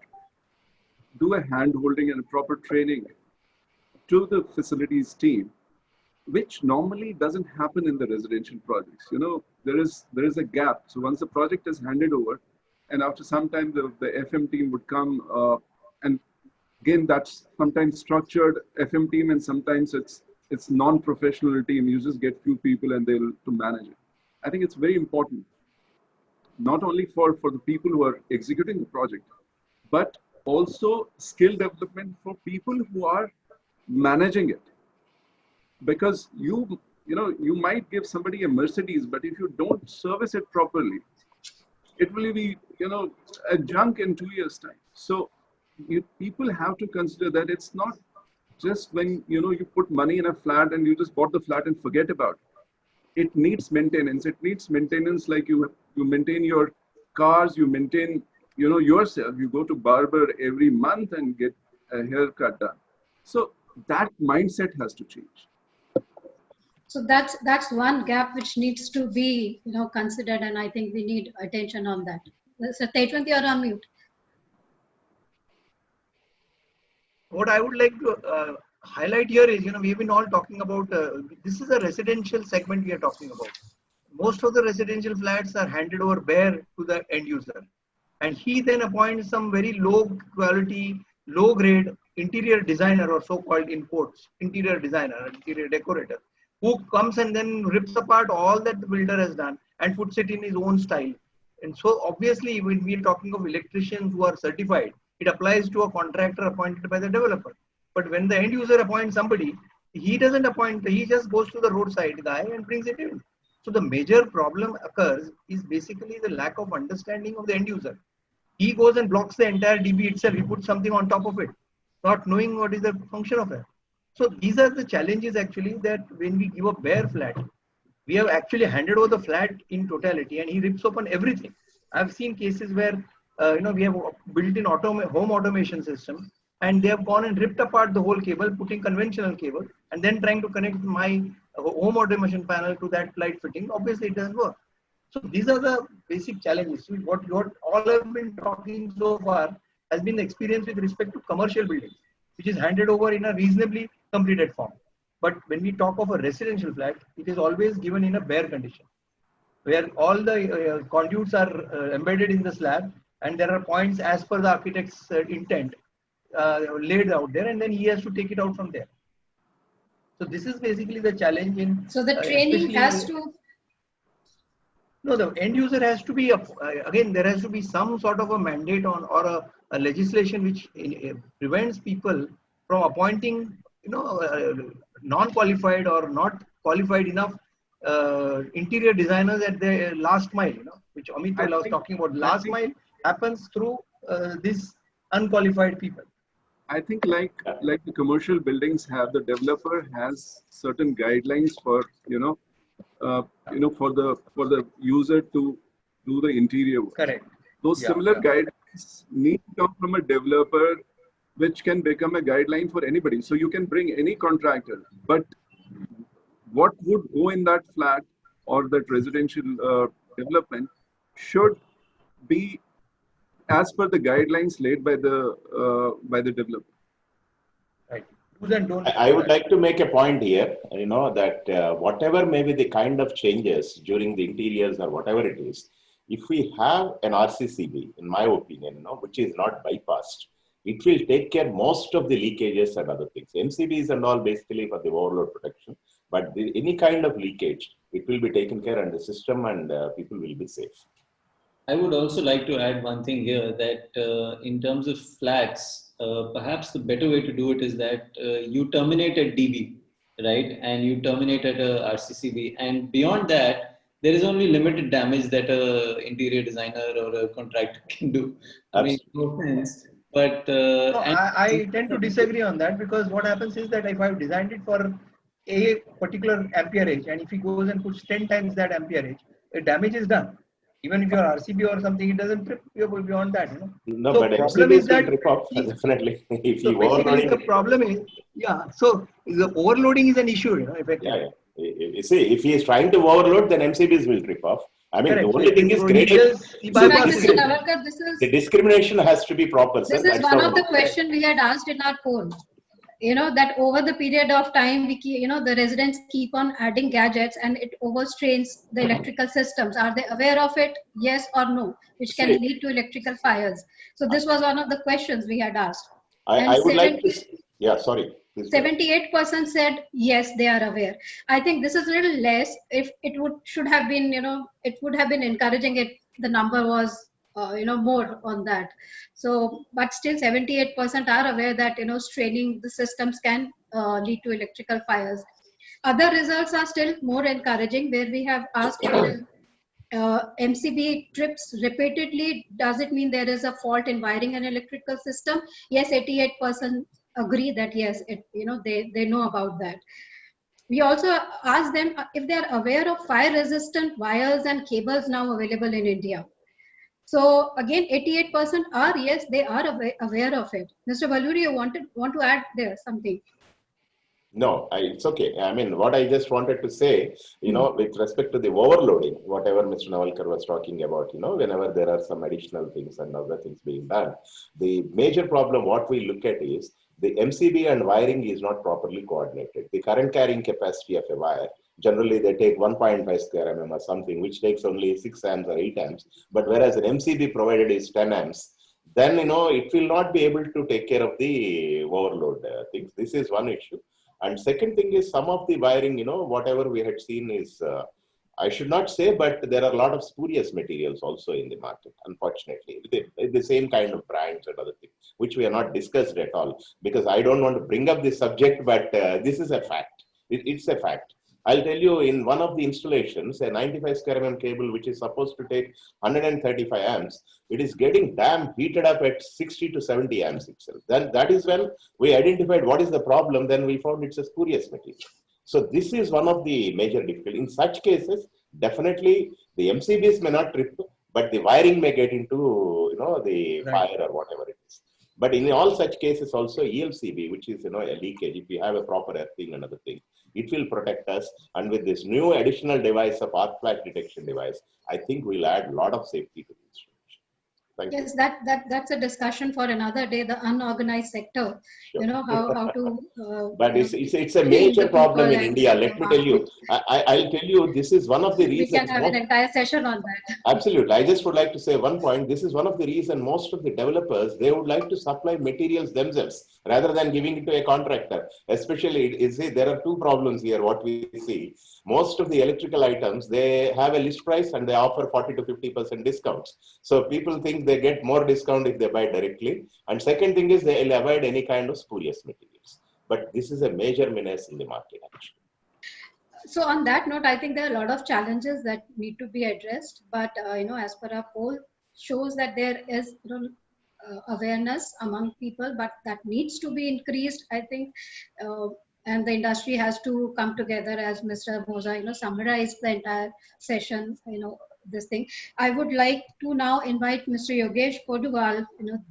do a hand holding and a proper training to the facilities team, which normally doesn't happen in the residential projects. There is a gap. So once the project is handed over, and after some time, the FM team would come, and again, that's sometimes structured FM team, and sometimes it's non-professional team. You just get few people and they'll to manage it. I think it's very important, not only for the people who are executing the project, but also skill development for people who are managing it. Because you might give somebody a Mercedes, but if you don't service it properly, it will be, a junk in 2 years' time. So people have to consider that it's not just when, you put money in a flat and you just bought the flat and forget about it. It needs maintenance. It needs maintenance like you maintain your cars, you maintain, yourself. You go to barber every month and get a haircut done. So that mindset has to change. So that's one gap which needs to be considered, and I think we need attention on that. So Tejwant, you're on mute. What I would like to highlight here is, we've been all talking about, this is a residential segment we are talking about. Most of the residential flats are handed over bare to the end user. And he then appoints some very low quality, low grade interior designer, or so-called interior designer, interior decorator, who comes and then rips apart all that the builder has done and puts it in his own style. And so obviously when we are talking of electricians who are certified, it applies to a contractor appointed by the developer. But when the end user appoints somebody, he doesn't appoint, he just goes to the roadside guy and brings it in. So the major problem occurs is basically the lack of understanding of the end user. He goes and blocks the entire DB itself, he puts something on top of it, not knowing what is the function of it. So these are the challenges actually, that when we give a bare flat, we have actually handed over the flat in totality and he rips open everything. I've seen cases where, we have built in home automation system and they have gone and ripped apart the whole cable, putting conventional cable and then trying to connect my home automation panel to that light fitting. Obviously it doesn't work. So these are the basic challenges. What all have been talking so far has been the experience with respect to commercial buildings, which is handed over in a reasonably completed form. But when we talk of a residential flat, it is always given in a bare condition, where all the conduits are embedded in the slab and there are points as per the architect's intent laid out there, and then he has to take it out from there. So this is basically the challenge in... So the training has to... No, the end user has to be, again, there has to be some sort of a mandate on or a legislation which prevents people from appointing, non-qualified or not qualified enough interior designers at the last mile, which Amit was talking about. Last mile happens through these unqualified people. I think like the commercial buildings have, the developer has certain guidelines for, for the user to do the interior work. Correct. Those similar guidelines need to come from a developer, which can become a guideline for anybody. So you can bring any contractor, but what would go in that flat or that residential development should be as per the guidelines laid by the developer. Right. Do's and don'ts. I would like to make a point here, that whatever may be the kind of changes during the interiors or whatever it is, if we have an RCCB, in my opinion, which is not bypassed, it will take care most of the leakages and other things. MCBs and all basically for the overload protection, but any kind of leakage, it will be taken care in the system and people will be safe. I would also like to add one thing here that in terms of flats, perhaps the better way to do it is that you terminate at DB, right? And you terminate at a RCCB. And beyond that, there is only limited damage that a interior designer or a contractor can do. I mean, no offense. But No, I tend to disagree on that, because what happens is that if I've designed it for a particular amperage, and if he goes and puts 10 times that amperage, the damage is done. Even if you're RCB or something, it doesn't trip beyond that. No, so but problem MCBs is that will trip off, definitely. If so you basically overloading, the problem is, so the overloading is an issue, effectively. You see, if he is trying to overload, then MCBs will trip off. I mean, Correct. the only thing is the discrimination has to be proper. This is one of the questions we had asked in our poll. That over the period of time, the residents keep on adding gadgets and it overstrains the electrical systems. Are they aware of it? Yes or no? Which can lead to electrical fires. So this was one of the questions we had asked. I would like to, sorry. 78% said yes, they are aware. I think this is a little less. If it should have been, it would have been encouraging if the number was more on that. So, but still 78% are aware that, straining the systems can lead to electrical fires. Other results are still more encouraging, where we have asked if MCB trips repeatedly, does it mean there is a fault in wiring an electrical system? Yes, 88% agree that yes, they know about that. We also asked them if they are aware of fire resistant wires and cables now available in India. So again, 88% are yes, they are aware of it. Mr. Valluri, you want to add there something? No, it's okay. I mean, what I just wanted to say, with respect to the overloading, whatever Mr. Navalkar was talking about, whenever there are some additional things and other things being done, the major problem what we look at is the MCB and wiring is not properly coordinated. The current carrying capacity of a wire, generally they take 1.5 square mm or something, which takes only 6 amps or 8 amps. But whereas an MCB provided is 10 amps, then, it will not be able to take care of the overload things. This is one issue. And second thing is some of the wiring, whatever we had seen is, I should not say, but there are a lot of spurious materials also in the market, unfortunately, with the same kind of brands and other things, which we are not discussed at all, because I don't want to bring up this subject, but this is a fact. It's a fact. I'll tell you, in one of the installations, a 95 square mm cable, which is supposed to take 135 amps, it is getting damn heated up at 60 to 70 amps itself. Then that is when we identified what is the problem, then we found it's a spurious material. So this is one of the major difficulties. In such cases, definitely the MCBs may not trip, but the wiring may get into, the fire or whatever it is. But in all such cases also ELCB, which is, a leakage, if you have a proper earthing and other thing, it will protect us. And with this new additional device of arc flash detection device, I think we'll add a lot of safety to this. Yes, that's a discussion for another day. The unorganized sector, Sure. how to. But it's a major problem in India. Let me tell you. I'll tell you. This is one of the reasons. We can have an entire session on that. Absolutely. I just would like to say one point. This is one of the reasons most of the developers, they would like to supply materials themselves rather than giving it to a contractor. Especially, there are two problems here. What we see, most of the electrical items, they have a list price and they offer 40 to 50% discounts. So people think they get more discount if they buy directly. And second thing is they'll avoid any kind of spurious materials. But this is a major menace in the market, actually. So on that note, I think there are a lot of challenges that need to be addressed. But as per our poll, shows that there is awareness among people, but that needs to be increased, I think. And the industry has to come together, as Mr. Moza, summarized the entire session, this thing. I would like to now invite Mr. Yogesh Podwal,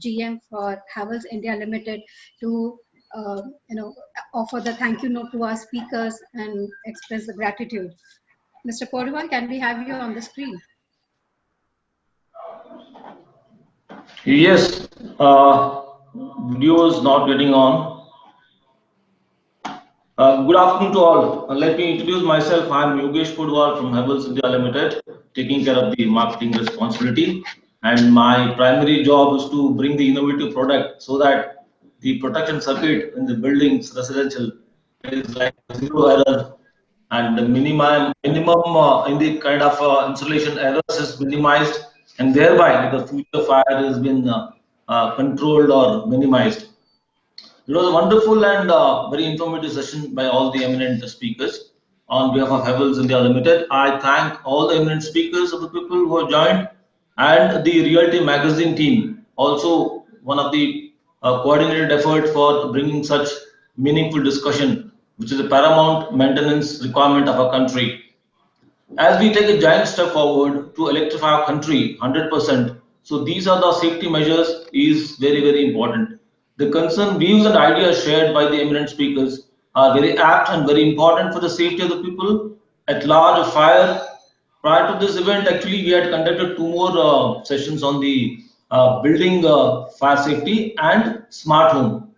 GM for Havells India Limited, to offer the thank you note to our speakers and express the gratitude. Mr. Podwal, can we have you on the screen? Yes, video is not getting on. Good afternoon to all. Let me introduce myself. I'm Yogesh Pudwal from Havells India Limited, taking care of the marketing responsibility. And my primary job is to bring the innovative product so that the protection circuit in the buildings, residential, is like zero error, and the minimum in the kind of installation errors is minimized, and thereby the future fire has been controlled or minimized. It was a wonderful and very informative session by all the eminent speakers. On behalf of Havells India Limited, I thank all the eminent speakers of the people who have joined, and the Realty Magazine team, also one of the coordinated effort for bringing such meaningful discussion, which is a paramount maintenance requirement of our country. As we take a giant step forward to electrify our country 100%, so these are the safety measures is very, very important. The concern, views and ideas shared by the eminent speakers are very apt and very important for the safety of the people at large. Fire, prior to this event, actually we had conducted two more sessions on the building fire safety and smart home.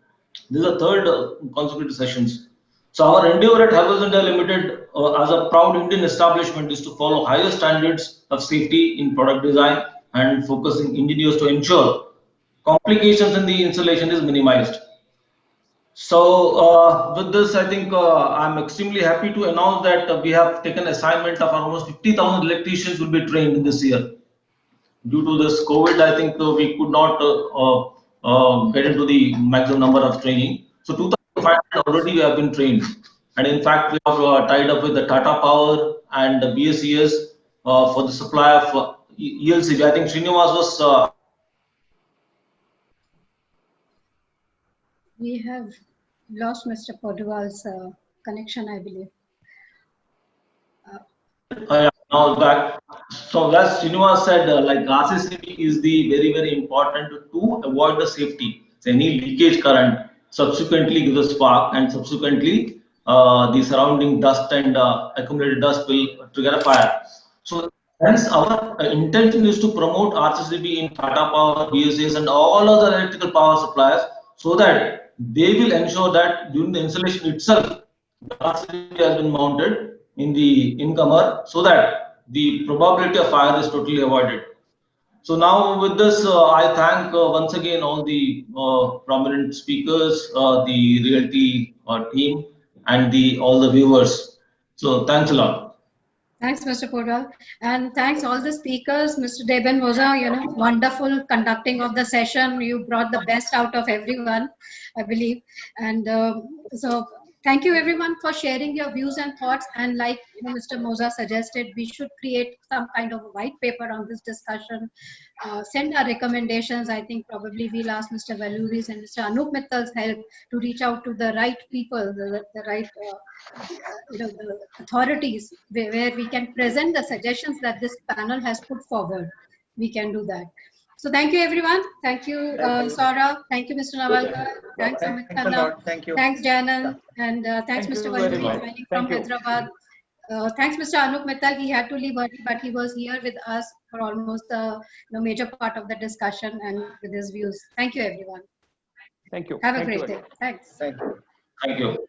These are third consecutive sessions. So our endeavor at Havells India Limited, as a proud Indian establishment, is to follow higher standards of safety in product design and focusing engineers to ensure complications in the installation is minimized. So with this, I think I'm extremely happy to announce that we have taken assignment of almost 50,000 electricians will be trained in this year. Due to this COVID, I think we could not get into the maximum number of training. So 2,500 already we have been trained. And in fact, we have tied up with the Tata Power and the BSES for the supply of ELCB. I think Srinivas was. We have lost Mr. Podwal's connection, I believe. Now back. So as Srinivas said, like RCCB is the very, very important to avoid the safety. So any leakage current subsequently gives a spark, and subsequently the surrounding dust and accumulated dust will trigger a fire. So hence our intention is to promote RCCB in Tata Power, BSES and all other electrical power suppliers, so that they will ensure that during the installation itself, the RCCB has been mounted in the incomer, so that the probability of fire is totally avoided. So now with this, I thank once again all the prominent speakers, the Realty team, and all the viewers. So thanks a lot. Thanks, Mr. Podwal. And thanks all the speakers. Mr. Deben Moza, wonderful conducting of the session. You brought the best out of everyone, I believe. And so thank you everyone for sharing your views and thoughts. And like Mr. Moza suggested, we should create some kind of a white paper on this discussion. Send our recommendations. I think probably we'll ask Mr. Valuri's and Mr. Anup Mittal's help to reach out to the right people, the right the authorities, where we can present the suggestions that this panel has put forward. We can do that. So thank you everyone. Thank you, Saurabh. Thank you, Mr. Navalkar. Thanks, Amit Khanna. Thank you. Thanks, Janan. And thanks, Mr. Valuri, joining from Hyderabad. Thanks, Mr. Anup Mittal. He had to leave early, but he was here with us for almost the major part of the discussion and with his views. Thank you, everyone. Thank you. Have a great day. Thanks. Thank you. Thank you.